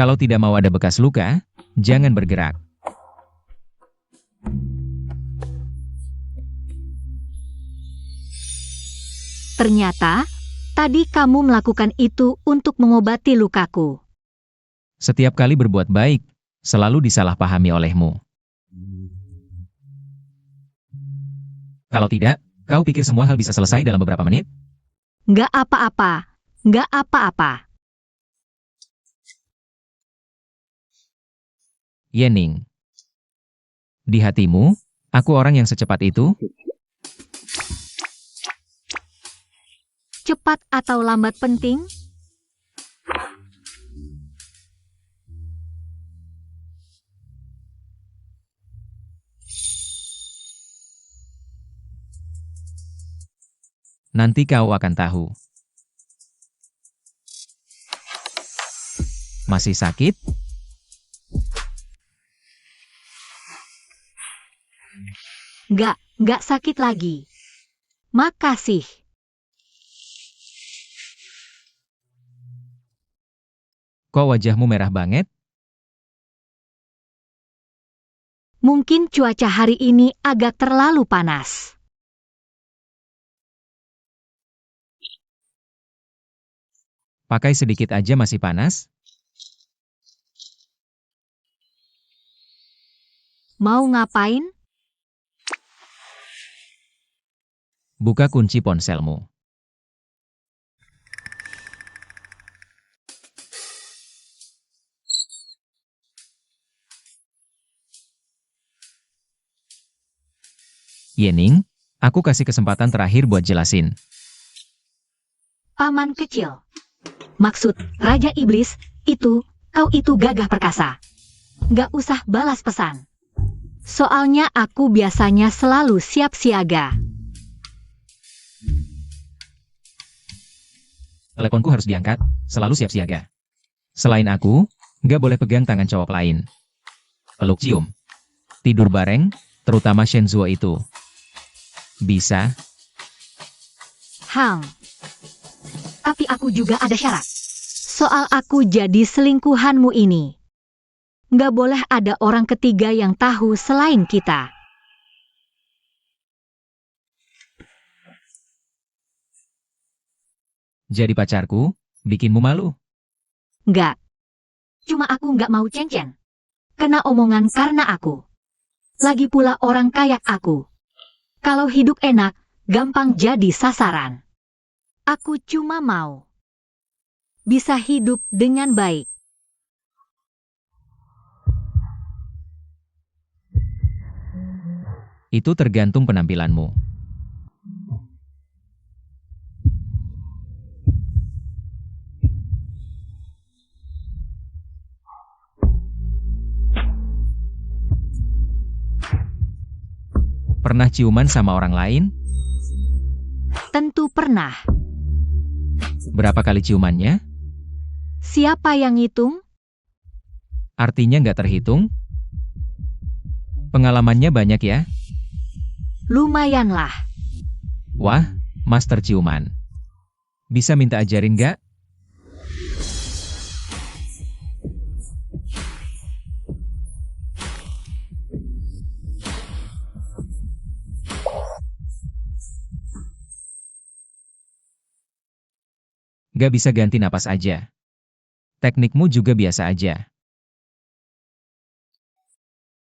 Kalau tidak mau ada bekas luka, jangan bergerak. Ternyata, tadi kamu melakukan itu untuk mengobati lukaku. Setiap kali berbuat baik, selalu disalahpahami olehmu. Kalau tidak, kau pikir semua hal bisa selesai dalam beberapa menit? Nggak apa-apa, nggak apa-apa. Yening. Di hatimu, aku orang yang secepat itu? Cepat atau lambat penting? Nanti kau akan tahu. Masih sakit? Nggak sakit lagi. Makasih. Kok wajahmu merah banget? Mungkin cuaca hari ini agak terlalu panas. Pakai sedikit aja masih panas? Mau ngapain? Buka kunci ponselmu. Yening, aku kasih kesempatan terakhir buat jelasin. Paman kecil. Maksud Raja Iblis, kau itu gagah perkasa. Gak usah balas pesan. Soalnya aku biasanya selalu siap siaga. Teleponku harus diangkat, selalu siap siaga. Selain aku, gak boleh pegang tangan cowok lain. Peluk cium. Tidur bareng, terutama Shenzuo itu. Bisa? Tapi aku juga ada syarat. Soal aku jadi selingkuhanmu ini. Gak boleh ada orang ketiga yang tahu selain kita. Jadi pacarku, bikinmu malu? Nggak. Cuma aku nggak mau Chen-Chen. Kena omongan karena aku. Lagi pula orang kayak aku. Kalau hidup enak, gampang jadi sasaran. Aku cuma mau bisa hidup dengan baik. Itu tergantung penampilanmu. Pernah ciuman sama orang lain? Tentu pernah. Berapa kali ciumannya? Siapa yang ngitung? Artinya nggak terhitung? Pengalamannya banyak ya? Lumayanlah. Wah, master ciuman. Bisa minta ajarin nggak? Gak bisa ganti napas aja. Teknikmu juga biasa aja.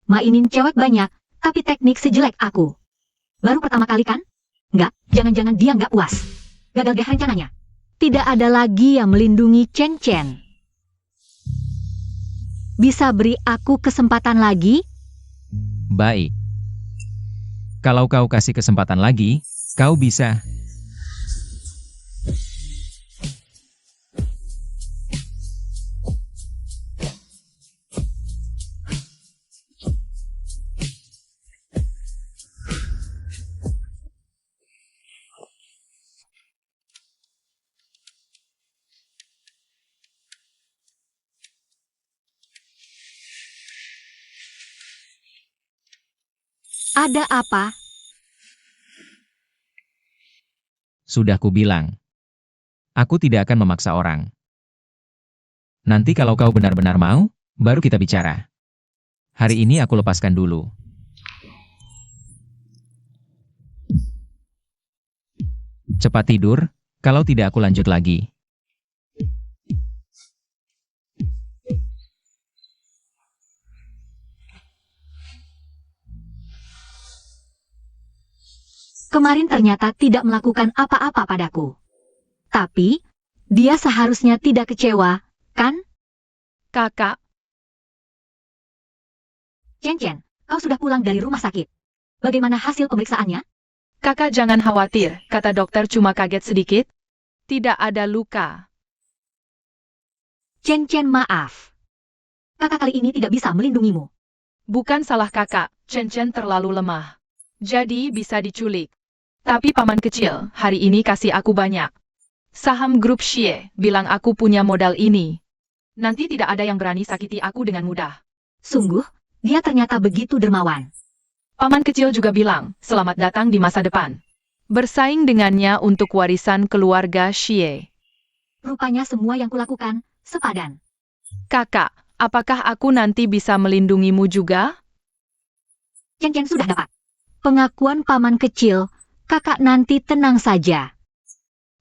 Mainin cewek banyak, tapi teknik sejelek aku. Baru pertama kali kan? Nggak, jangan-jangan dia nggak puas. Gagal deh rencananya. Tidak ada lagi yang melindungi Chen-Chen. Bisa beri aku kesempatan lagi? Baik. Kalau kau kasih kesempatan lagi, kau bisa. Ada apa? Sudah kubilang. Aku tidak akan memaksa orang. Nanti kalau kau benar-benar mau, baru kita bicara. Hari ini aku lepaskan dulu. Cepat tidur, kalau tidak aku lanjut lagi. Kemarin ternyata tidak melakukan apa-apa padaku. Tapi, dia seharusnya tidak kecewa, kan? Kakak, Chen-Chen, kau sudah pulang dari rumah sakit. Bagaimana hasil pemeriksaannya? kakak jangan khawatir, kata dokter cuma kaget sedikit. Tidak ada luka. Chen-Chen maaf. Kakak kali ini tidak bisa melindungimu. Bukan salah kakak, Chen-Chen terlalu lemah. Jadi bisa diculik. Tapi paman kecil, hari ini kasih aku banyak. Saham grup Xie, bilang aku punya modal ini. Nanti tidak ada yang berani sakiti aku dengan mudah. Sungguh, dia ternyata begitu dermawan. Paman kecil juga bilang, selamat datang di masa depan. Bersaing dengannya untuk warisan keluarga Xie. Rupanya semua yang kulakukan, sepadan. Kakak, apakah aku nanti bisa melindungimu juga? Chen-Chen sudah dapat pengakuan paman kecil, kakak nanti tenang saja.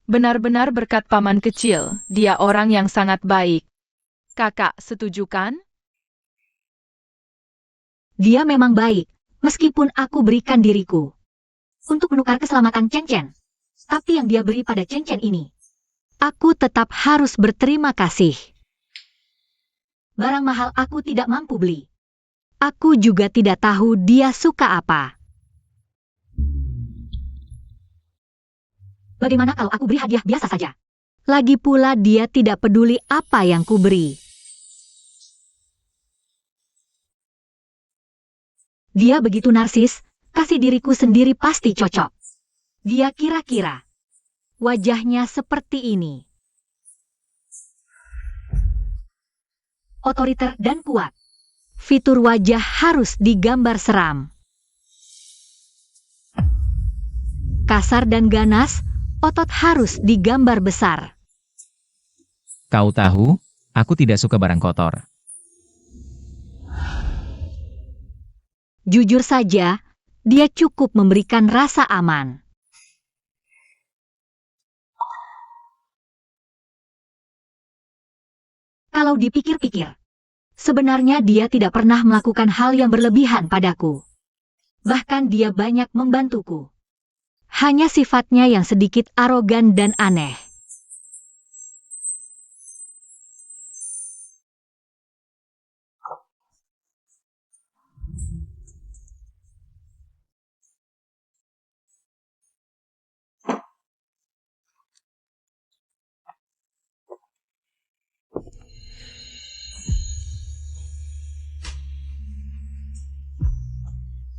Benar-benar berkat paman kecil, dia orang yang sangat baik. Kakak, setuju kan? Dia memang baik, meskipun aku berikan diriku untuk menukar keselamatan Chen Chen. Tapi yang dia beri pada Chen Chen ini, aku tetap harus berterima kasih. Barang mahal aku tidak mampu beli. Aku juga tidak tahu dia suka apa. Bagaimana kalau aku beri hadiah biasa saja? Lagi pula dia tidak peduli apa yang kuberi. Dia begitu narsis, kasih diriku sendiri pasti cocok. Dia kira-kira wajahnya seperti ini. Otoriter dan kuat. Fitur wajah harus digambar seram. Kasar dan ganas, otot harus digambar besar. Kau tahu, aku tidak suka barang kotor. Jujur saja, dia cukup memberikan rasa aman. Kalau dipikir-pikir, sebenarnya dia tidak pernah melakukan hal yang berlebihan padaku. Bahkan dia banyak membantuku. Hanya sifatnya yang sedikit arogan dan aneh.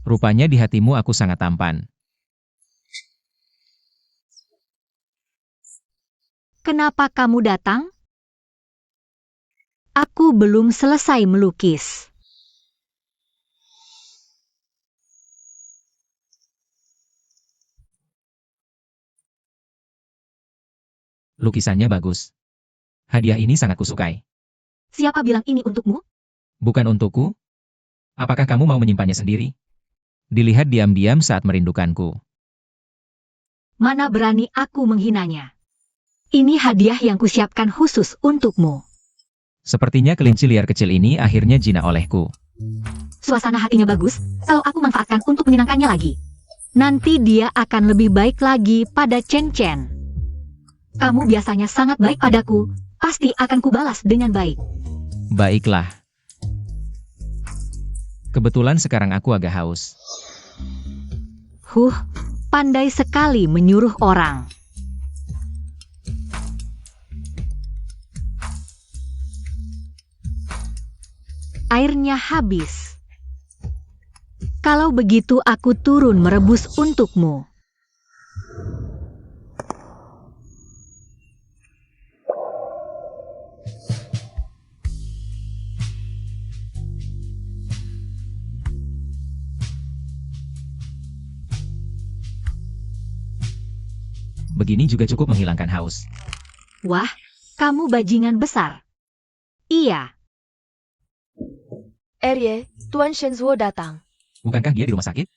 Rupanya di hatimu aku sangat tampan. Kenapa kamu datang? Aku belum selesai melukis. Lukisannya bagus. Hadiah ini sangat kusukai. Siapa bilang ini untukmu? Bukan untukku? Apakah kamu mau menyimpannya sendiri? Dilihat diam-diam saat merindukanku. Mana berani aku menghinanya. Ini hadiah yang kusiapkan khusus untukmu. Sepertinya kelinci liar kecil ini akhirnya jinak olehku. Suasana hatinya bagus, kalau aku manfaatkan untuk menyenangkannya lagi. Nanti dia akan lebih baik lagi pada Chen Chen. Kamu biasanya sangat baik padaku, pasti akan kubalas dengan baik. Baiklah. Kebetulan sekarang aku agak haus. Pandai sekali menyuruh orang. Airnya habis. Kalau begitu aku turun merebus untukmu. Begini juga cukup menghilangkan haus. Wah, kamu bajingan besar. Iya. Erye, Tuan Shenzuo datang. Bukankah dia di rumah sakit?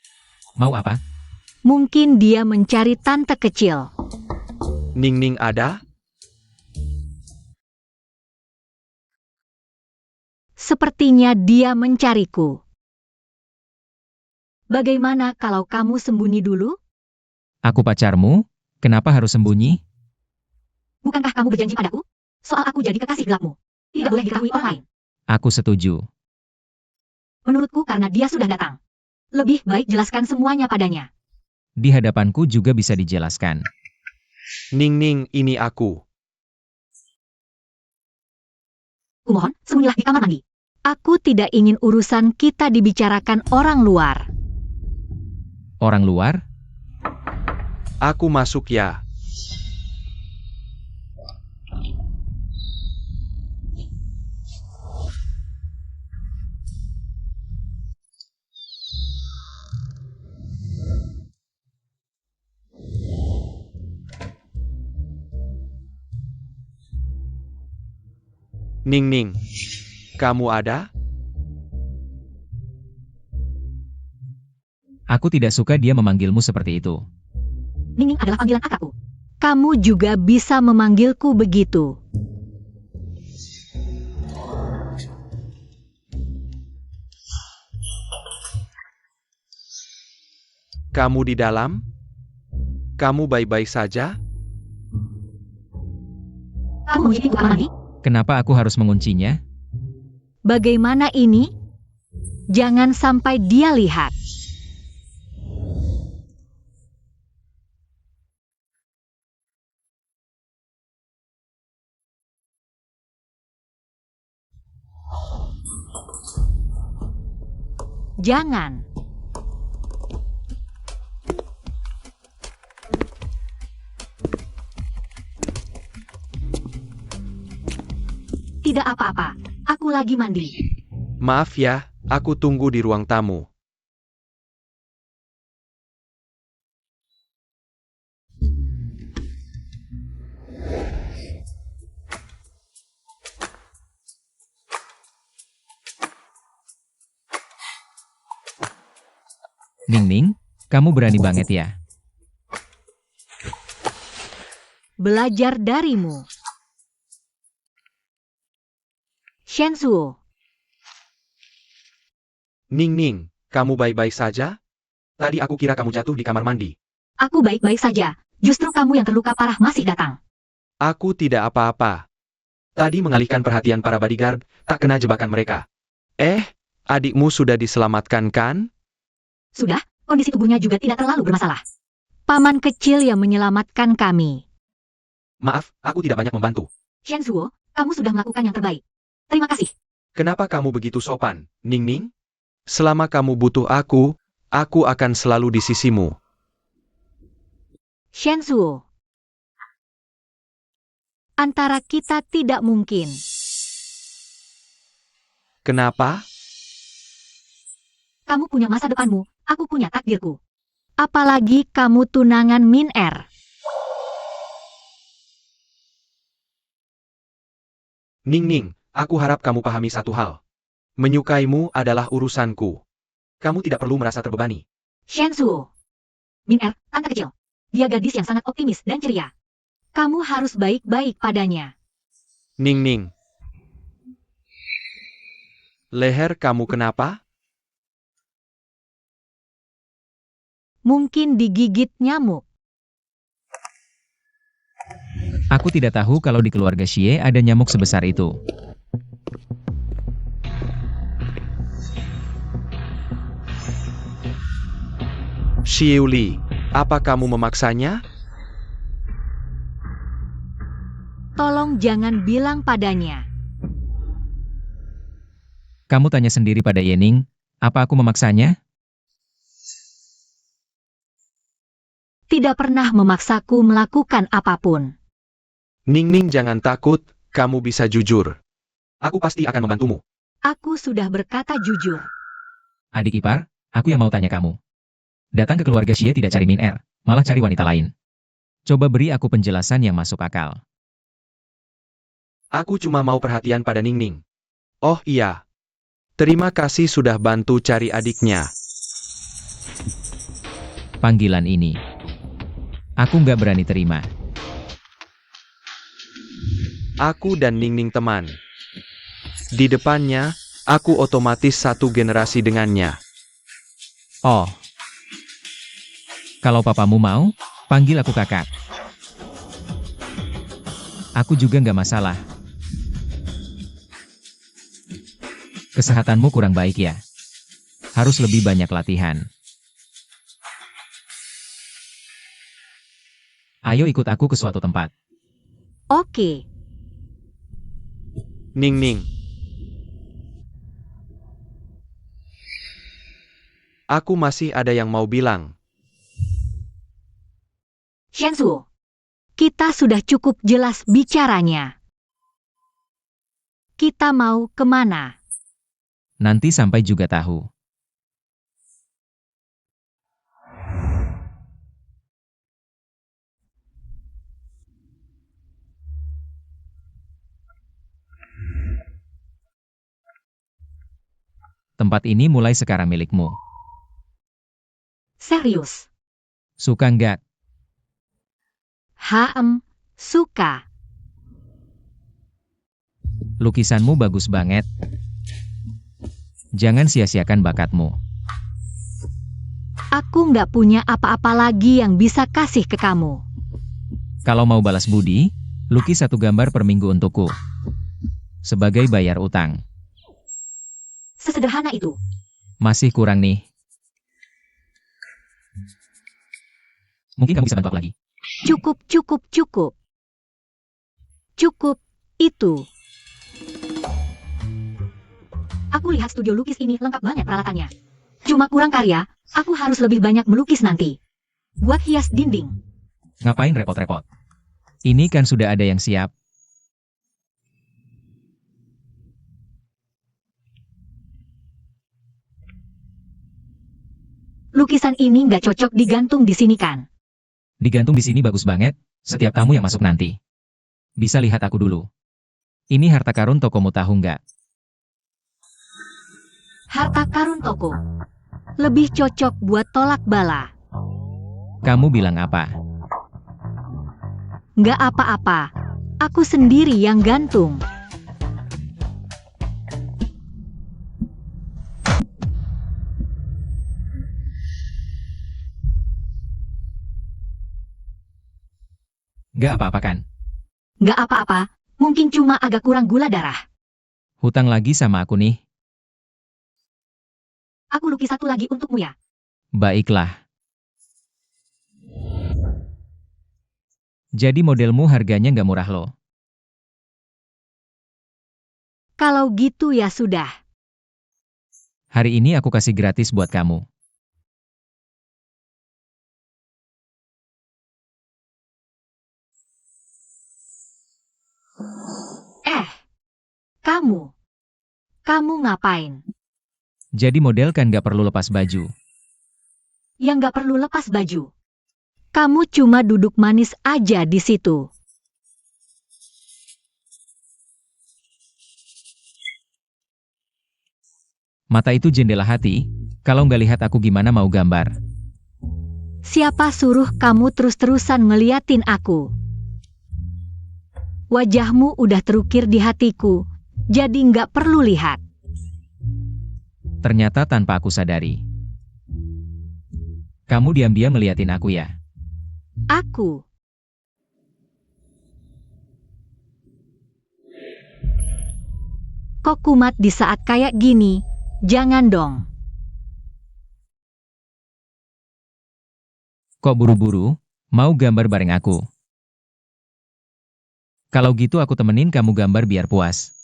Mau apa? Mungkin dia mencari tante kecil. Ning-ning ada? Sepertinya dia mencariku. Bagaimana kalau kamu sembunyi dulu? Aku pacarmu? Kenapa harus sembunyi? Bukankah kamu berjanji padaku? Soal aku jadi kekasih gelapmu. Tidak boleh diketahui orang lain. Aku setuju. Menurutku karena dia sudah datang. Lebih baik jelaskan semuanya padanya. Di hadapanku juga bisa dijelaskan. Ning-ning, ini aku. Kumohon, sembunyilah di kamar mandi. Aku tidak ingin urusan kita dibicarakan orang luar. Orang luar? Aku masuk ya. Ning-ning, kamu ada? Aku tidak suka dia memanggilmu seperti itu. Ningning adalah panggilan akrabku. Kamu juga bisa memanggilku begitu. Kamu di dalam? Kamu baik-baik saja? Kamu mengunci pintu kamar mandi? Kenapa aku harus menguncinya? Bagaimana ini? Jangan sampai dia lihat. Jangan. Tidak apa-apa. Aku lagi mandi. Maaf ya, aku tunggu di ruang tamu. Ning, kamu berani banget ya. Belajar darimu. Shensuo, Ning, kamu baik-baik saja? Tadi aku kira kamu jatuh di kamar mandi. Aku baik-baik saja. Justru kamu yang terluka parah masih datang. Aku tidak apa-apa. Tadi mengalihkan perhatian para bodyguard, tak kena jebakan mereka. Adikmu sudah diselamatkan kan? Sudah, kondisi tubuhnya juga tidak terlalu bermasalah. paman kecil yang menyelamatkan kami. Maaf, aku tidak banyak membantu. Shensuo, kamu sudah melakukan yang terbaik. Terima kasih. Kenapa kamu begitu sopan, Ning? Selama kamu butuh aku akan selalu di sisimu. Shensuo, antara kita tidak mungkin. Kenapa? Kamu punya masa depanmu, aku punya takdirku. Apalagi kamu tunangan Min-er. Ning, aku harap kamu pahami satu hal. Menyukaimu adalah urusanku. Kamu tidak perlu merasa terbebani. Shensuo. Min-er, tante kecil. Dia gadis yang sangat optimis dan ceria. Kamu harus baik-baik padanya. Ning. Leher kamu kenapa? Mungkin digigit nyamuk. Aku tidak tahu kalau di keluarga Xie ada nyamuk sebesar itu. Xiuli, apa kamu memaksanya? Tolong jangan bilang padanya. Kamu tanya sendiri pada Yening, apa aku memaksanya? Tidak pernah memaksaku melakukan apapun. Ning, jangan takut, kamu bisa jujur. Aku pasti akan membantumu. Aku sudah berkata jujur. Adik ipar, aku yang mau tanya kamu. Datang ke keluarga Xie tidak cari Min-er, malah cari wanita lain. Coba beri aku penjelasan yang masuk akal. Aku cuma mau perhatian pada Ning. Oh iya. Terima kasih sudah bantu cari adiknya. Panggilan ini, aku nggak berani terima. Aku dan Ning teman. Di depannya, aku otomatis satu generasi dengannya. Oh. Kalau papamu mau, panggil aku kakak. Aku juga nggak masalah. Kesehatanmu kurang baik ya. Harus lebih banyak latihan. Ayo ikut aku ke suatu tempat. Oke, Ning. Aku masih ada yang mau bilang. Shensuo. kita sudah cukup jelas bicaranya. Kita mau kemana? Nanti sampai juga tahu. Tempat ini mulai sekarang milikmu. Serius. Suka nggak? Suka. Lukisanmu bagus banget. Jangan sia-siakan bakatmu. Aku nggak punya apa-apa lagi yang bisa kasih ke kamu. Kalau mau balas budi, lukis 1 gambar per minggu untukku. Sebagai bayar utang. Sesederhana itu. Masih kurang nih. Mungkin kamu bisa bantu aku lagi. Cukup. Cukup, itu. Aku lihat studio lukis ini lengkap banget peralatannya. Cuma kurang karya, aku harus lebih banyak melukis nanti. Buat hias dinding. Ngapain repot-repot? Ini kan sudah ada yang siap. Lukisan ini nggak cocok digantung di sini kan? Digantung di sini bagus banget, setiap tamu yang masuk nanti. Bisa lihat aku dulu. Ini harta karun tokomu, tahu nggak? Harta karun toko. Lebih cocok buat tolak bala. Kamu bilang apa? Nggak apa-apa. Aku sendiri yang gantung. Nggak apa-apa kan? Nggak apa-apa, mungkin cuma agak kurang gula darah. Hutang lagi sama aku nih. Aku lukis 1 lagi untukmu ya. Baiklah. Jadi modelmu harganya nggak murah loh. Kalau gitu ya sudah. Hari ini aku kasih gratis buat kamu. Kamu ngapain? Jadi model kan nggak perlu lepas baju. Yang nggak perlu lepas baju. Kamu cuma duduk manis aja di situ. Mata itu jendela hati, kalau nggak lihat aku gimana mau gambar. Siapa suruh kamu terus-terusan ngeliatin aku? Wajahmu udah terukir di hatiku, jadi nggak perlu lihat. Ternyata tanpa aku sadari. Kamu diam-diam ngeliatin aku ya? Aku. Kok kumat di saat kayak gini? Jangan dong. Kok buru-buru? Mau gambar bareng aku? Kalau gitu aku temenin kamu gambar biar puas.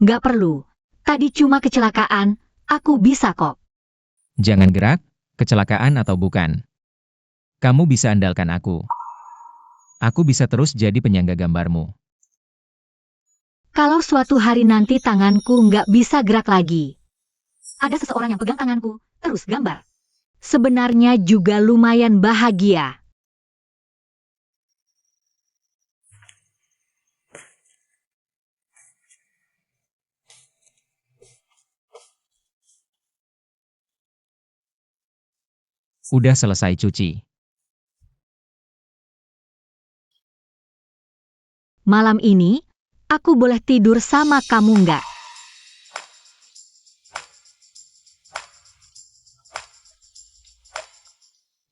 Nggak perlu. Tadi cuma kecelakaan, aku bisa kok. Jangan gerak, kecelakaan atau bukan. Kamu bisa andalkan aku. Aku bisa terus jadi penyangga gambarmu. Kalau suatu hari nanti tanganku nggak bisa gerak lagi, Ada seseorang yang pegang tanganku, terus gambar. sebenarnya juga lumayan bahagia. Udah selesai cuci. Malam ini, aku boleh tidur sama kamu nggak?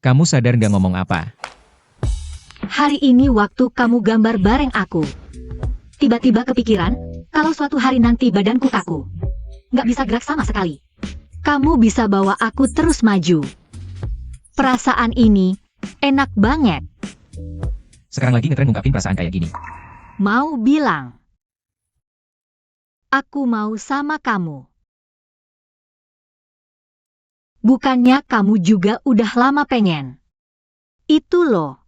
Kamu sadar nggak ngomong apa? Hari ini waktu kamu gambar bareng aku. Tiba-tiba kepikiran, kalau suatu hari nanti badanku kaku. Nggak bisa gerak sama sekali. Kamu bisa bawa aku terus maju. Perasaan ini enak banget. Sekarang lagi ngetren ngungkapin perasaan kayak gini. Mau bilang, aku mau sama kamu. Bukannya kamu juga udah lama pengen. Itu loh.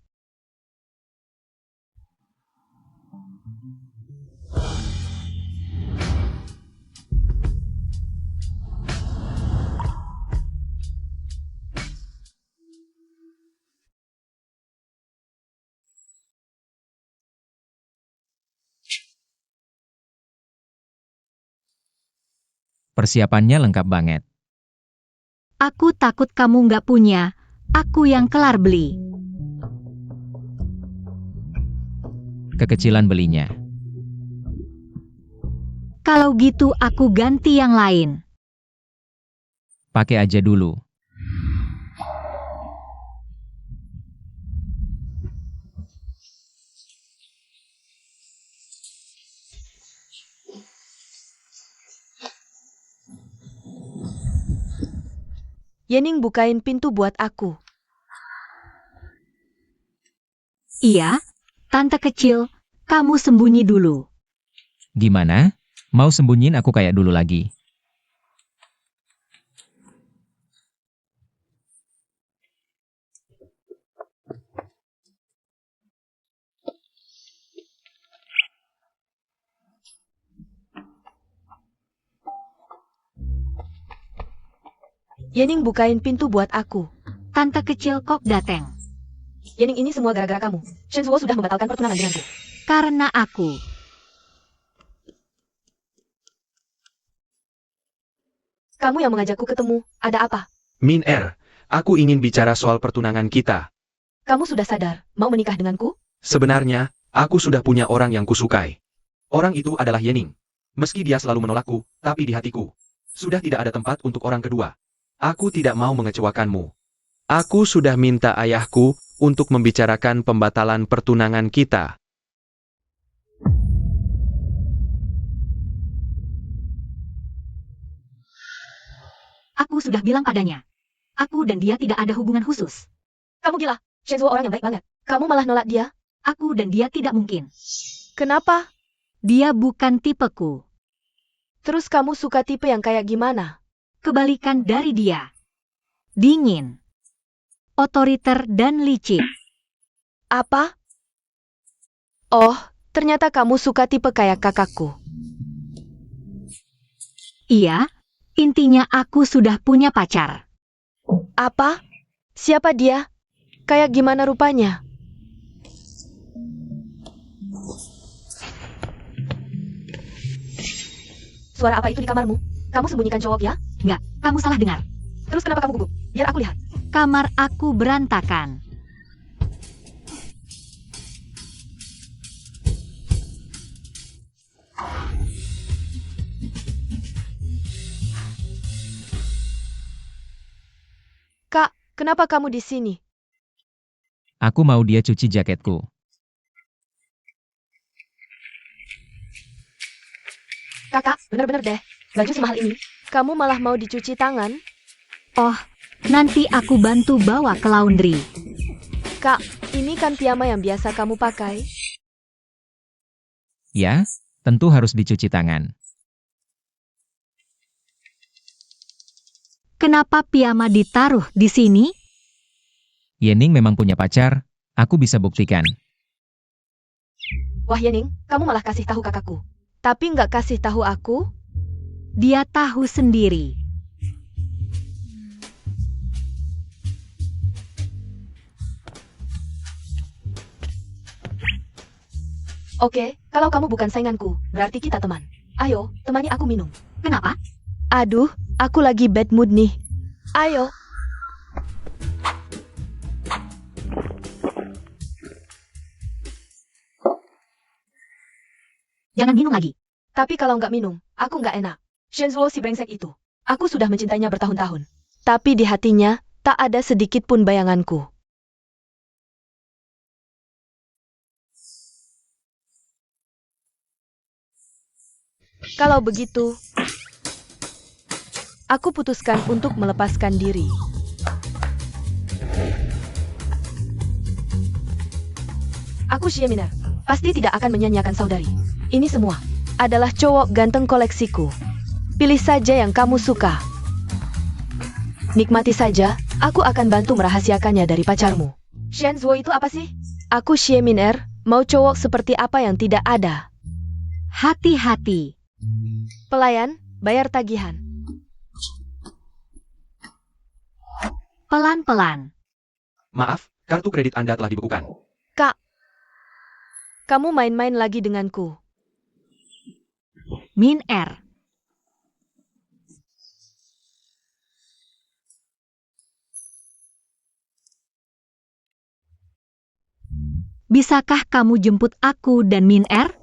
Persiapannya lengkap banget. Aku takut kamu nggak punya, aku yang kelar beli. Kekecilan belinya. Kalau gitu aku ganti yang lain. Pakai aja dulu. Yening bukain pintu buat aku. Iya, tante kecil, kamu sembunyi dulu. Gimana? Mau sembunyiin aku kayak dulu lagi? Yening bukain pintu buat aku. Tante kecil kok dateng. Yening, ini semua gara-gara kamu. Shenzuo sudah membatalkan pertunangan denganku. Karena aku. Kamu yang mengajakku ketemu, ada apa? Min Er, aku ingin bicara soal pertunangan kita. Kamu sudah sadar, mau menikah denganku? Sebenarnya, aku sudah punya orang yang kusukai. Orang itu adalah Yening. Meski dia selalu menolakku, tapi di hatiku, sudah tidak ada tempat untuk orang kedua. Aku tidak mau mengecewakanmu. Aku sudah minta ayahku untuk membicarakan pembatalan pertunangan kita. Aku sudah bilang padanya. Aku dan dia tidak ada hubungan khusus. Kamu gila, Shenzuo orang yang baik banget. Kamu malah nolak dia? Aku dan dia tidak mungkin. Kenapa? Dia bukan tipeku. Terus kamu suka tipe yang kayak gimana? Kebalikan dari dia. Dingin. Otoriter dan licik. Apa? Oh, ternyata kamu suka tipe kayak kakakku. Iya, intinya aku sudah punya pacar. Apa? Siapa dia? Kayak gimana rupanya? Suara apa itu di kamarmu? Kamu sembunyikan cowok ya? Enggak, kamu salah dengar. Terus kenapa kamu gugup? Biar aku lihat. Kamar aku berantakan. Kak, kenapa kamu di sini? Aku mau dia cuci jaketku. Kakak, bener-bener deh. Baju semahal ini. Kamu malah mau dicuci tangan? Oh, nanti aku bantu bawa ke laundry. Kak, ini kan piyama yang biasa kamu pakai. Ya, tentu harus dicuci tangan. Kenapa piyama ditaruh di sini? Yening memang punya pacar, aku bisa buktikan. Wah Yening, kamu malah kasih tahu kakakku. Tapi nggak kasih tahu aku? Dia tahu sendiri. Oke, kalau kamu bukan sainganku, berarti kita teman. Ayo, temani aku minum. Kenapa? Aduh, aku lagi bad mood nih. Ayo. Jangan minum lagi. Tapi kalau nggak minum, aku nggak enak. Shenzuo si brengsek itu. Aku sudah mencintainya bertahun-tahun. Tapi di hatinya, tak ada sedikit pun bayanganku. Kalau begitu, aku putuskan untuk melepaskan diri. Aku Xie Miner, pasti tidak akan menyanyiakan saudari. Ini semua adalah cowok ganteng koleksiku. Pilih saja yang kamu suka. Nikmati saja, aku akan bantu merahasiakannya dari pacarmu. Shenzuo itu apa sih? Aku Xie Miner, mau cowok seperti apa yang tidak ada. Hati-hati. Pelayan, bayar tagihan. Pelan-pelan. Maaf, kartu kredit Anda telah dibekukan. Kak, kamu main-main lagi denganku. Min R. bisakah kamu jemput aku dan Min Er?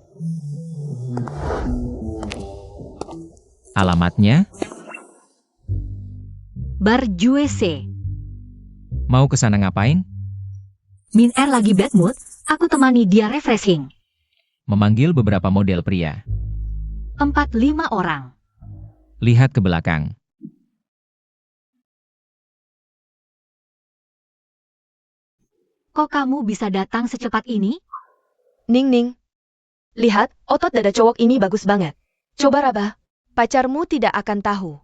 Alamatnya? Bar Juese. Mau ke sana ngapain? Min Er lagi bad mood, aku temani dia refreshing. Memanggil beberapa model pria. 4-5 orang. Lihat ke belakang. Kok kamu bisa datang secepat ini? Ning Ning. Lihat, otot dada cowok ini bagus banget. Coba raba. Pacarmu tidak akan tahu.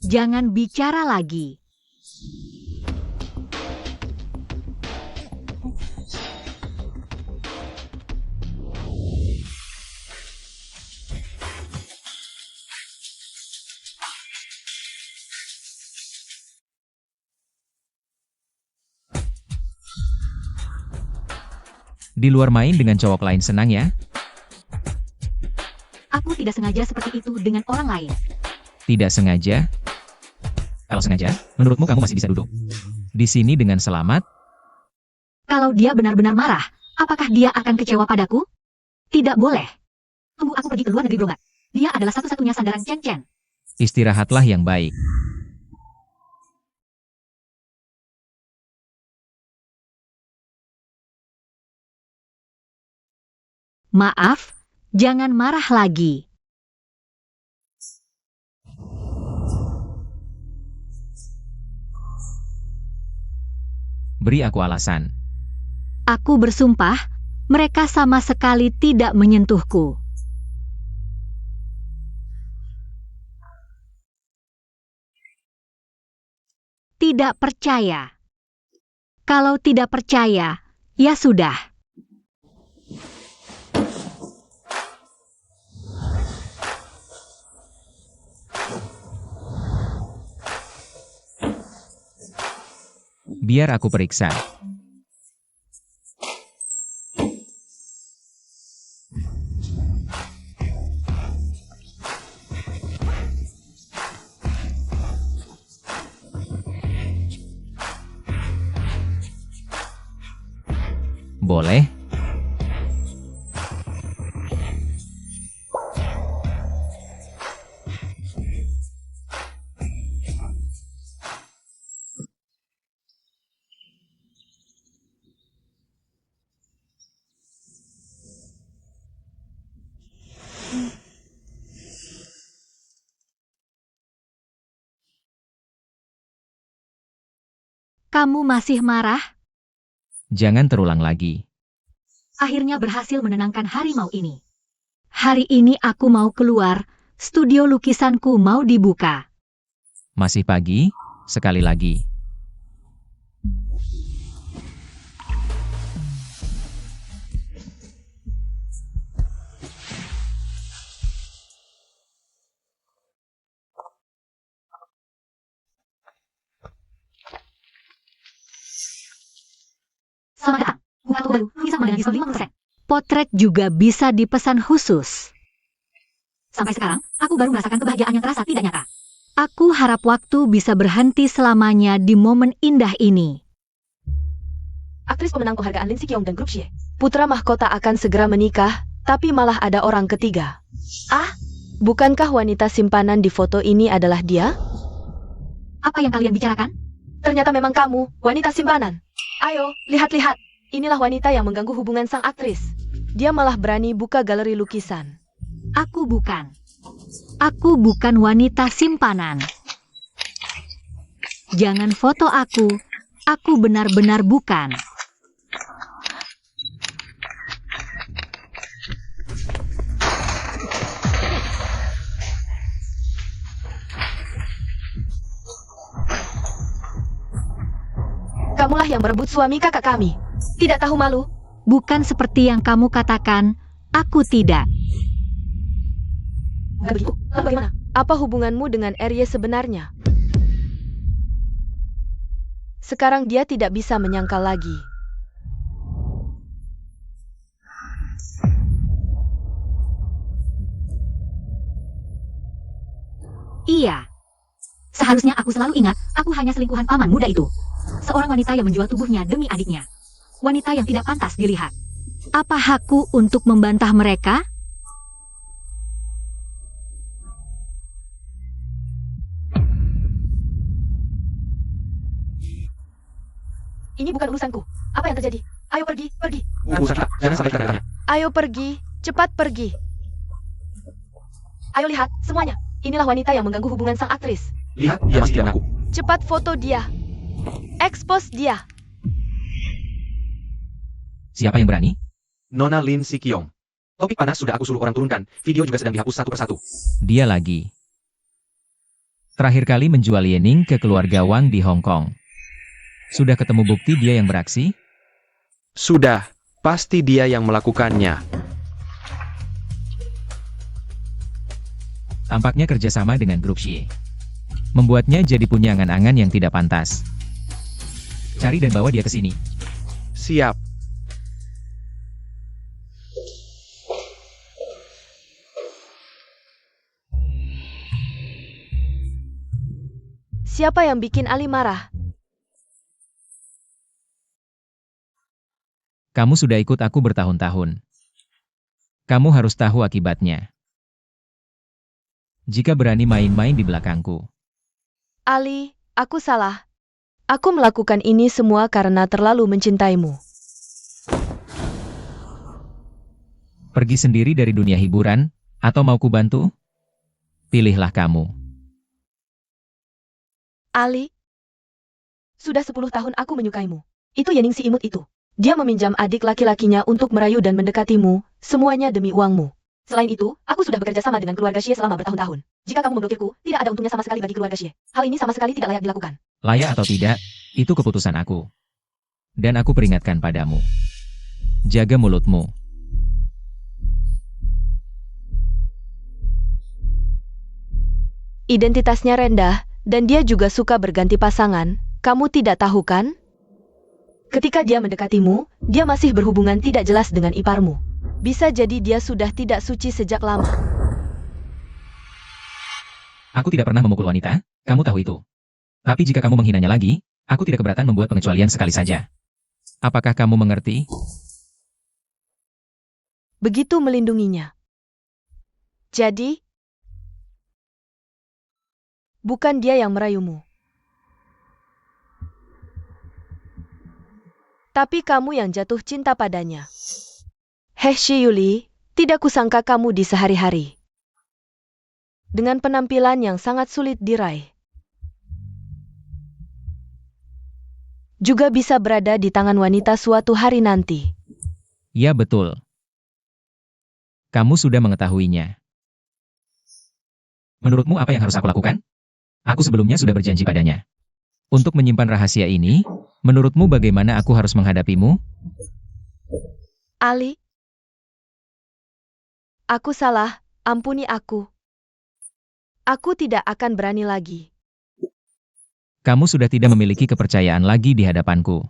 Jangan bicara lagi. Di luar main dengan cowok lain senang ya? Aku tidak sengaja seperti itu dengan orang lain. Tidak sengaja? Kalau sengaja, menurutmu kamu masih bisa duduk di sini dengan selamat? Kalau dia benar-benar marah, apakah dia akan kecewa padaku? Tidak boleh. Tunggu aku pergi ke luar negeri berobat. Dia adalah satu-satunya sandaran Chen Chen. Istirahatlah yang baik. Maaf, jangan marah lagi. Beri aku alasan. Aku bersumpah, mereka sama sekali tidak menyentuhku. Tidak percaya. Kalau tidak percaya, ya sudah. Biar aku periksa. Boleh? Kamu masih marah? Jangan terulang lagi. Akhirnya berhasil menenangkan harimau ini. Hari ini aku mau keluar, studio lukisanku mau dibuka. Masih pagi? Sekali lagi. Selamat datang. Buka toko baru, lukisan dengan diskon 5%. Potret juga bisa dipesan khusus. Sampai sekarang, aku baru merasakan kebahagiaan yang terasa tidak nyata. Aku harap waktu bisa berhenti selamanya di momen indah ini. Aktris pemenang penghargaan Lin Si-kyung dan grup Xie. Putra mahkota akan segera menikah, tapi malah ada orang ketiga. Ah, bukankah wanita simpanan di foto ini adalah dia? Apa yang kalian bicarakan? Ternyata memang kamu, wanita simpanan. Ayo, lihat-lihat. Inilah wanita yang mengganggu hubungan sang aktris. Dia malah berani buka galeri lukisan. Aku bukan. Aku bukan wanita simpanan. Jangan foto aku. Aku benar-benar bukan. Kamulah yang merebut suami kakak kami. Tidak tahu malu? Bukan seperti yang kamu katakan. Aku tidak. Bukan begitu. Lalu bagaimana? Apa hubunganmu dengan Arye sebenarnya? Sekarang dia tidak bisa menyangkal lagi. Iya. Seharusnya aku selalu ingat, aku hanya selingkuhan paman muda itu. Seorang wanita yang menjual tubuhnya demi adiknya. Wanita yang tidak pantas dilihat. Apa hakku untuk membantah mereka? Ini bukan urusanku. Apa yang terjadi? Ayo pergi, pergi. Urusan kita, jangan sampai kita. Ayo pergi, cepat pergi. Ayo lihat, semuanya. Inilah wanita yang mengganggu hubungan sang aktris. Lihat, dia masih tidak mengaku. Cepat foto dia. Expose dia. Siapa yang berani? Nona Lin Si Kyong. Topik panas sudah aku suruh orang turunkan, video juga sedang dihapus satu persatu. Dia lagi. Terakhir kali menjual Yening ke keluarga Wang di Hong Kong. Sudah ketemu bukti dia yang beraksi? Sudah, pasti dia yang melakukannya. Tampaknya kerjasama dengan grup Xie. Membuatnya jadi punya angan-angan yang tidak pantas. Cari dan bawa dia ke sini. Siap. Siapa yang bikin Ali marah? Kamu sudah ikut aku bertahun-tahun. Kamu harus tahu akibatnya. Jika berani main-main di belakangku. Ali, aku salah. Aku melakukan ini semua karena terlalu mencintaimu. Pergi sendiri dari dunia hiburan, atau mau ku bantu? Pilihlah kamu. Ali, sudah 10 tahun aku menyukaimu. Itu Yening si imut itu. Dia meminjam adik laki-lakinya untuk merayu dan mendekatimu, semuanya demi uangmu. Selain itu, aku sudah bekerja sama dengan keluarga Xie selama bertahun-tahun. Jika kamu memblokirku, tidak ada untungnya sama sekali bagi keluarga Xie. Hal ini sama sekali tidak layak dilakukan. Layak atau tidak, itu keputusan aku. Dan aku peringatkan padamu. Jaga mulutmu. Identitasnya rendah, dan dia juga suka berganti pasangan. Kamu tidak tahu kan? Ketika dia mendekatimu, dia masih berhubungan tidak jelas dengan iparmu. Bisa jadi dia sudah tidak suci sejak lama. Aku tidak pernah memukul wanita, kamu tahu itu. Tapi jika kamu menghinanya lagi, aku tidak keberatan membuat pengecualian sekali saja. Apakah kamu mengerti? Begitu melindunginya. Jadi, bukan dia yang merayumu. Tapi kamu yang jatuh cinta padanya. Heh Yuli, tidak kusangka kamu di sehari-hari. Dengan penampilan yang sangat sulit diraih. Juga bisa berada di tangan wanita suatu hari nanti. Ya betul. Kamu sudah mengetahuinya. Menurutmu apa yang harus aku lakukan? Aku sebelumnya sudah berjanji padanya. Untuk menyimpan rahasia ini, menurutmu bagaimana aku harus menghadapimu? Ali, aku salah, ampuni aku. Aku tidak akan berani lagi. Kamu sudah tidak memiliki kepercayaan lagi di hadapanku.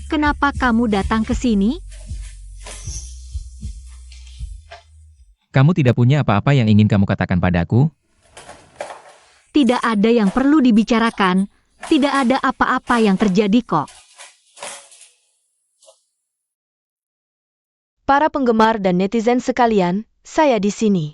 Kenapa kamu datang ke sini? Kamu tidak punya apa-apa yang ingin kamu katakan padaku? Tidak ada yang perlu dibicarakan. Tidak ada apa-apa yang terjadi kok. Para penggemar dan netizen sekalian, saya di sini.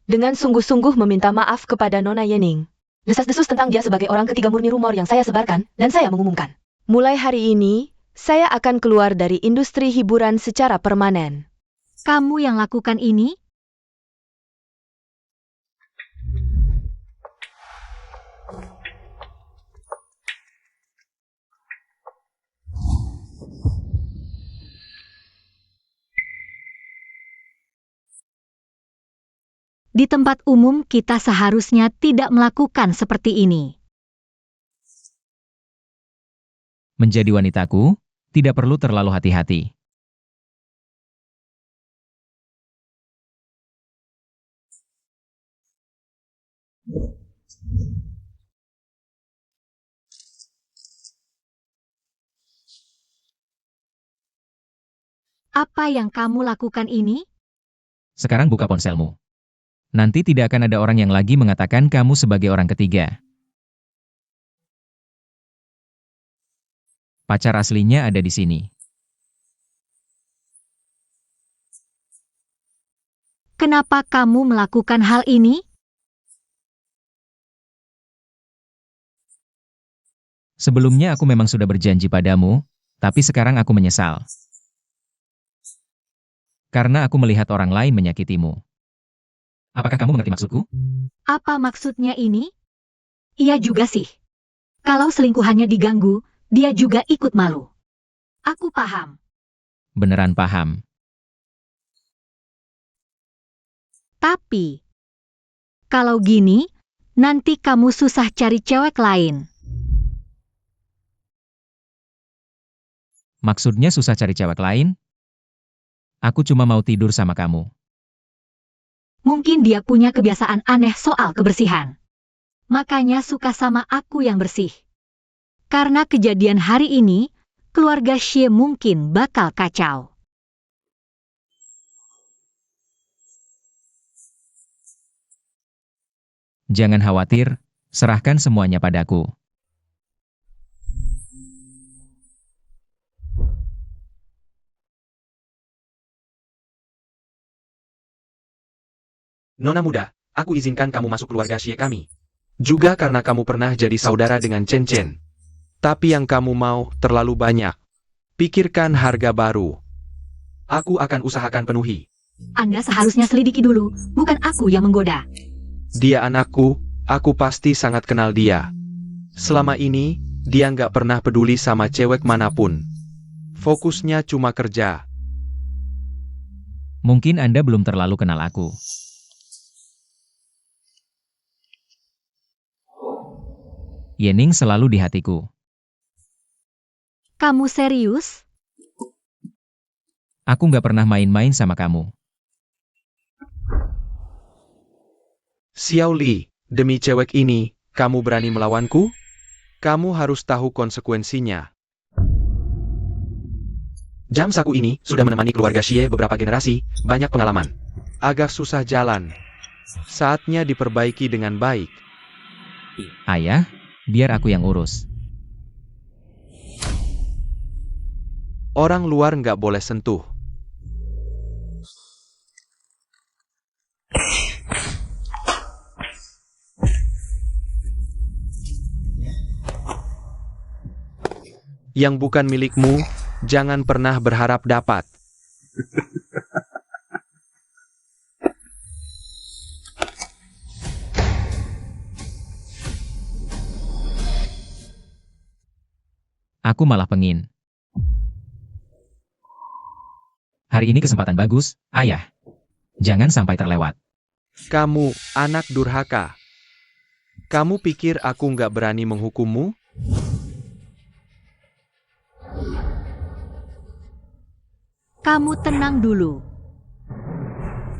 Dengan sungguh-sungguh meminta maaf kepada Nona Yening. Desas-desus tentang dia sebagai orang ketiga murni rumor yang saya sebarkan, dan saya mengumumkan. Mulai hari ini, saya akan keluar dari industri hiburan secara permanen. Kamu yang lakukan ini? Di tempat umum kita seharusnya tidak melakukan seperti ini. Menjadi wanitaku, tidak perlu terlalu hati-hati. Apa yang kamu lakukan ini? Sekarang buka ponselmu. Nanti tidak akan ada orang yang lagi mengatakan kamu sebagai orang ketiga. Pacar aslinya ada di sini. Kenapa kamu melakukan hal ini? Sebelumnya aku memang sudah berjanji padamu, tapi sekarang aku menyesal. Karena aku melihat orang lain menyakitimu. Apakah kamu mengerti maksudku? Apa maksudnya ini? Iya juga sih. Kalau selingkuhannya diganggu, dia juga ikut malu. Aku paham. Beneran paham. Tapi, kalau gini, nanti kamu susah cari cewek lain. Maksudnya susah cari cewek lain? Aku cuma mau tidur sama kamu. Mungkin dia punya kebiasaan aneh soal kebersihan. Makanya suka sama aku yang bersih. Karena kejadian hari ini, keluarga Xie mungkin bakal kacau. Jangan khawatir, serahkan semuanya padaku. Nona muda, aku izinkan kamu masuk keluarga Xie kami. Juga karena kamu pernah jadi saudara dengan Chen Chen. Tapi yang kamu mau terlalu banyak. Pikirkan harga baru. Aku akan usahakan penuhi. Anda seharusnya selidiki dulu, bukan aku yang menggoda. Dia anakku, aku pasti sangat kenal dia. Selama ini, dia nggak pernah peduli sama cewek manapun. Fokusnya cuma kerja. Mungkin Anda belum terlalu kenal aku. Yening selalu di hatiku. Kamu serius? Aku nggak pernah main-main sama kamu. Xiao Li, demi cewek ini, kamu berani melawanku? Kamu harus tahu konsekuensinya. Jam saku ini sudah menemani keluarga Xie beberapa generasi, banyak pengalaman. Agak susah jalan. Saatnya diperbaiki dengan baik. Ayah, biar aku yang urus. Orang luar nggak boleh sentuh. Yang bukan milikmu, jangan pernah berharap dapat. Aku malah pengin. Hari ini kesempatan bagus, ayah. Jangan sampai terlewat. Kamu, anak durhaka. Kamu pikir aku nggak berani menghukummu? Kamu tenang dulu.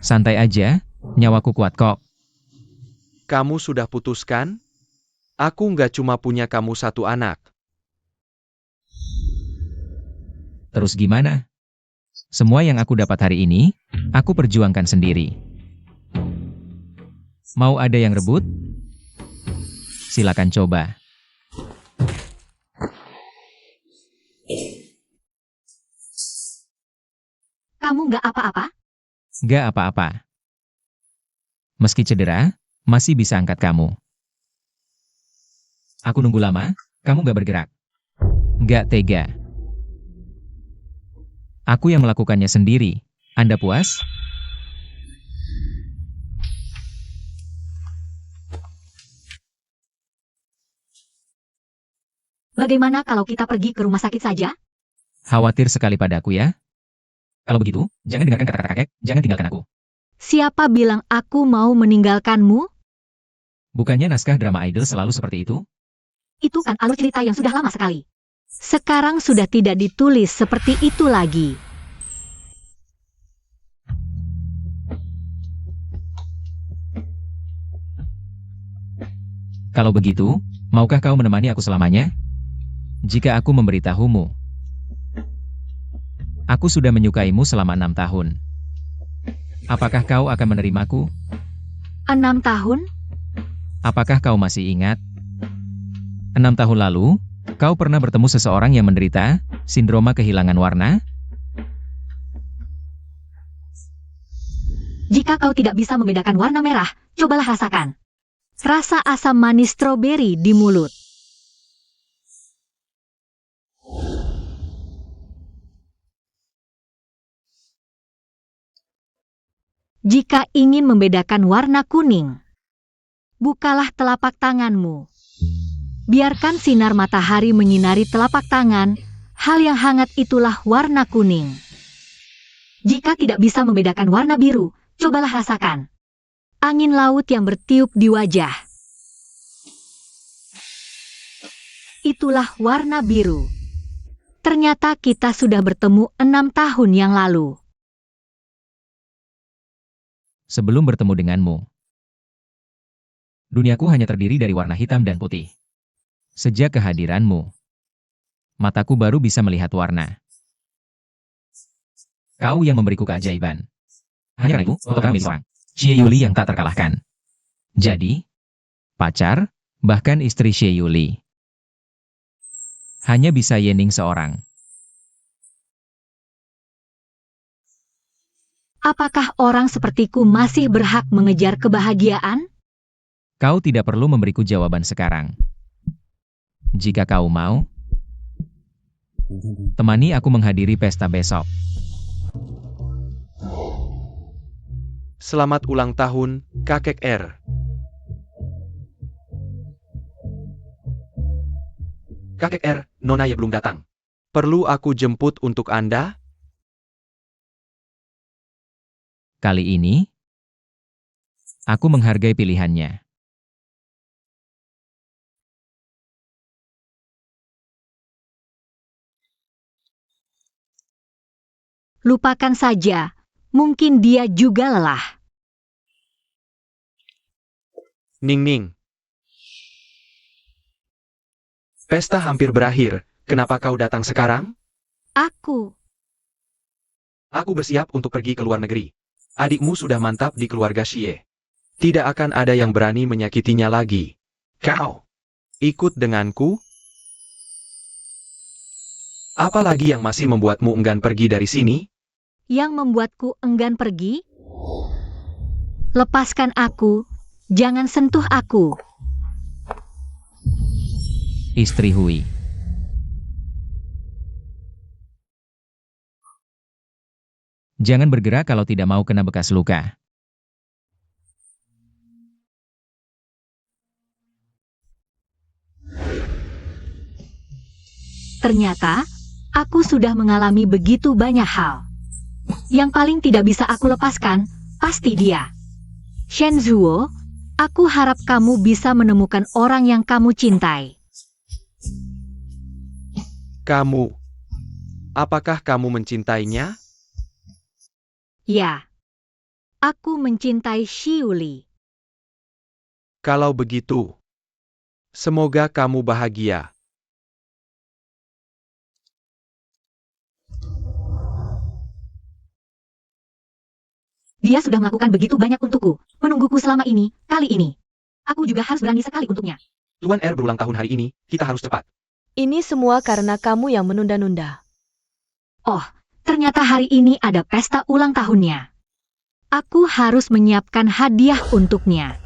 Santai aja, nyawaku kuat kok. Kamu sudah putuskan? Aku nggak cuma punya kamu satu anak. Terus gimana? Semua yang aku dapat hari ini, aku perjuangkan sendiri. Mau ada yang rebut? Silakan coba. Kamu nggak apa-apa? Gak apa-apa. Meski cedera, masih bisa angkat kamu. Aku nunggu lama, kamu gak bergerak. Gak tega. Aku yang melakukannya sendiri. Anda puas? Bagaimana kalau kita pergi ke rumah sakit saja? Khawatir sekali padaku ya? Kalau begitu, jangan dengarkan kata-kata kakek, jangan tinggalkan aku. Siapa bilang aku mau meninggalkanmu? Bukannya naskah drama idol selalu seperti itu? Itu kan alur cerita yang sudah lama sekali. Sekarang sudah tidak ditulis seperti itu lagi. Kalau begitu, maukah kau menemani aku selamanya? Jika aku memberitahumu, aku sudah menyukaimu selama 6 tahun. Apakah kau akan menerimaku? 6 tahun? Apakah kau masih ingat? 6 tahun lalu, kau pernah bertemu seseorang yang menderita sindroma kehilangan warna? Jika kau tidak bisa membedakan warna merah, cobalah rasakan. Rasa asam manis stroberi di mulut. Jika ingin membedakan warna kuning, bukalah telapak tanganmu. Biarkan sinar matahari menyinari telapak tangan, hal yang hangat itulah warna kuning. Jika tidak bisa membedakan warna biru, cobalah rasakan. Angin laut yang bertiup di wajah. Itulah warna biru. Ternyata kita sudah bertemu 6 tahun yang lalu. Sebelum bertemu denganmu, duniaku hanya terdiri dari warna hitam dan putih. Sejak kehadiranmu, mataku baru bisa melihat warna. Kau yang memberiku keajaiban. Hanya itu, untuk kami seorang Xie Yuli yang tak terkalahkan. Jadi, pacar, bahkan istri Xie Yuli. Hanya bisa Yening seorang. Apakah orang sepertiku masih berhak mengejar kebahagiaan? Kau tidak perlu memberiku jawaban sekarang. Jika kau mau, temani aku menghadiri pesta besok. Selamat ulang tahun, Kakek R. Kakek R, Nona Ye belum datang. Perlu aku jemput untuk Anda? Kali ini, aku menghargai pilihannya. Lupakan saja, mungkin dia juga lelah. Ning Ning, Pesta hampir berakhir, kenapa kau datang sekarang? Aku Aku bersiap untuk pergi ke luar negeri. Adikmu sudah mantap di keluarga Xie. tidak akan ada yang berani menyakitinya lagi. Kau, Ikut denganku? apa lagi yang masih membuatmu enggan pergi dari sini? yang membuatku enggan pergi? Lepaskan aku, jangan sentuh aku. Istri Hui. Jangan bergerak kalau tidak mau kena bekas luka. Ternyata, aku sudah mengalami begitu banyak hal. Yang paling tidak bisa aku lepaskan, pasti dia. Shenzuo, aku harap kamu bisa menemukan orang yang kamu cintai. Kamu. Apakah kamu mencintainya? Ya, aku mencintai Xiuli. Kalau begitu, semoga kamu bahagia. Dia sudah melakukan begitu banyak untukku, menungguku selama ini, kali ini. Aku juga harus berani sekali untuknya. Tuan R berulang tahun hari ini, kita harus cepat. Ini semua karena kamu yang menunda-nunda. Oh, ternyata hari ini ada pesta ulang tahunnya. Aku harus menyiapkan hadiah untuknya.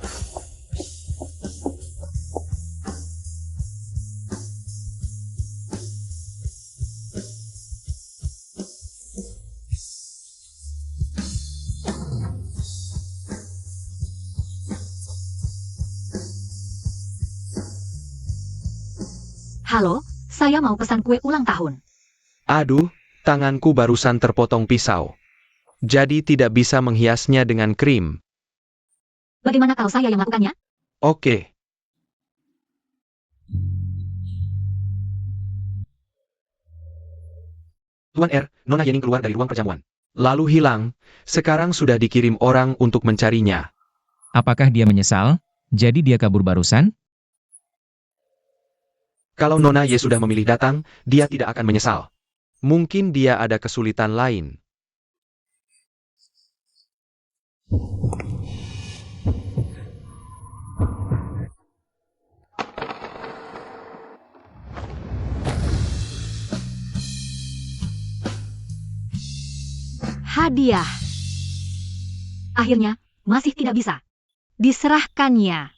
Halo, saya mau pesan kue ulang tahun. Aduh, tanganku barusan terpotong pisau. Jadi tidak bisa menghiasnya dengan krim. Bagaimana kalau saya yang melakukannya? Oke. Tuan R, Nona Yening keluar dari ruang perjamuan. Lalu hilang, sekarang sudah dikirim orang untuk mencarinya. Apakah dia menyesal? Jadi dia kabur barusan? Kalau Nona Ye sudah memilih datang, dia tidak akan menyesal. Mungkin dia ada kesulitan lain. Hadiah. Akhirnya, masih tidak bisa. Diserahkannya.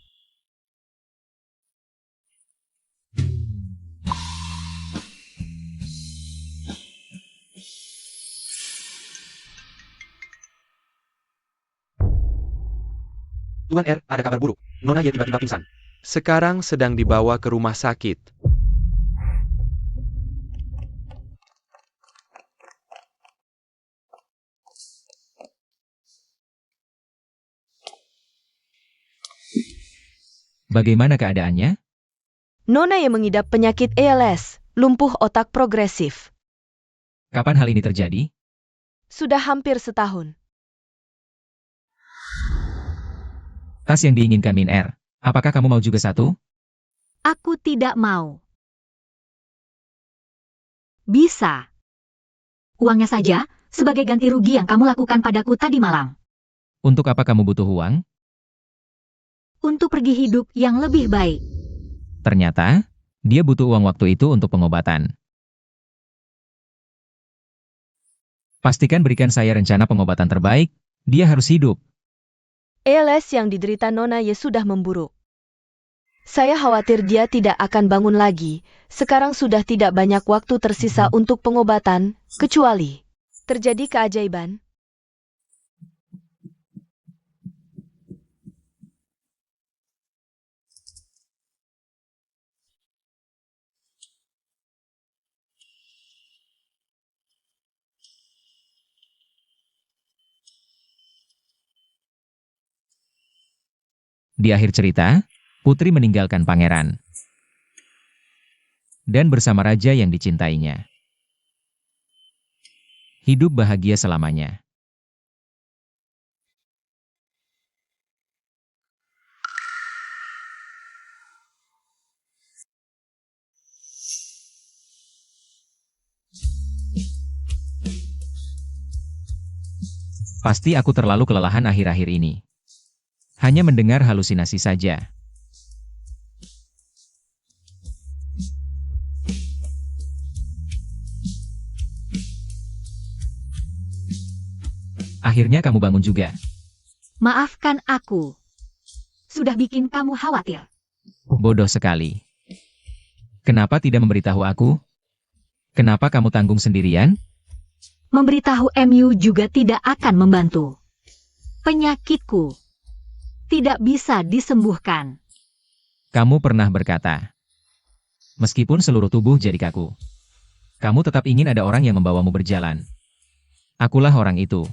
Tuan R, ada kabar buruk. Nona Ye tiba-tiba pingsan. Sekarang sedang dibawa ke rumah sakit. Bagaimana keadaannya? Nona Ye mengidap penyakit ALS, lumpuh otak progresif. Kapan hal ini terjadi? Sudah hampir setahun. Tas yang diinginkan Min Er. Apakah kamu mau juga satu? Aku tidak mau. Bisa. Uangnya saja, sebagai ganti rugi yang kamu lakukan padaku tadi malam. Untuk apa kamu butuh uang? Untuk pergi hidup yang lebih baik. Ternyata, dia butuh uang waktu itu untuk pengobatan. Pastikan berikan saya rencana pengobatan terbaik, dia harus hidup. ALS yang diderita Nona Ye sudah memburuk. Saya khawatir dia tidak akan bangun lagi. Sekarang sudah tidak banyak waktu tersisa untuk pengobatan, kecuali terjadi keajaiban. Di akhir cerita, putri meninggalkan pangeran dan bersama raja yang dicintainya. Hidup bahagia selamanya. Pasti aku terlalu kelelahan akhir-akhir ini. Hanya mendengar halusinasi saja. Akhirnya kamu bangun juga. Maafkan aku. Sudah bikin kamu khawatir. Bodoh sekali. Kenapa tidak memberitahu aku? Kenapa kamu tanggung sendirian? Memberitahu MU juga tidak akan membantu. Penyakitku tidak bisa disembuhkan. Kamu pernah berkata, meskipun seluruh tubuh jadi kaku, kamu tetap ingin ada orang yang membawamu berjalan. Akulah orang itu.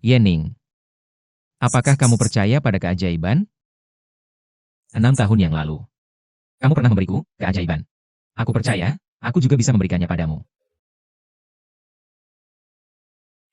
Yening, apakah kamu percaya pada keajaiban? 6 tahun yang lalu, kamu pernah memberiku keajaiban. Aku percaya, aku juga bisa memberikannya padamu.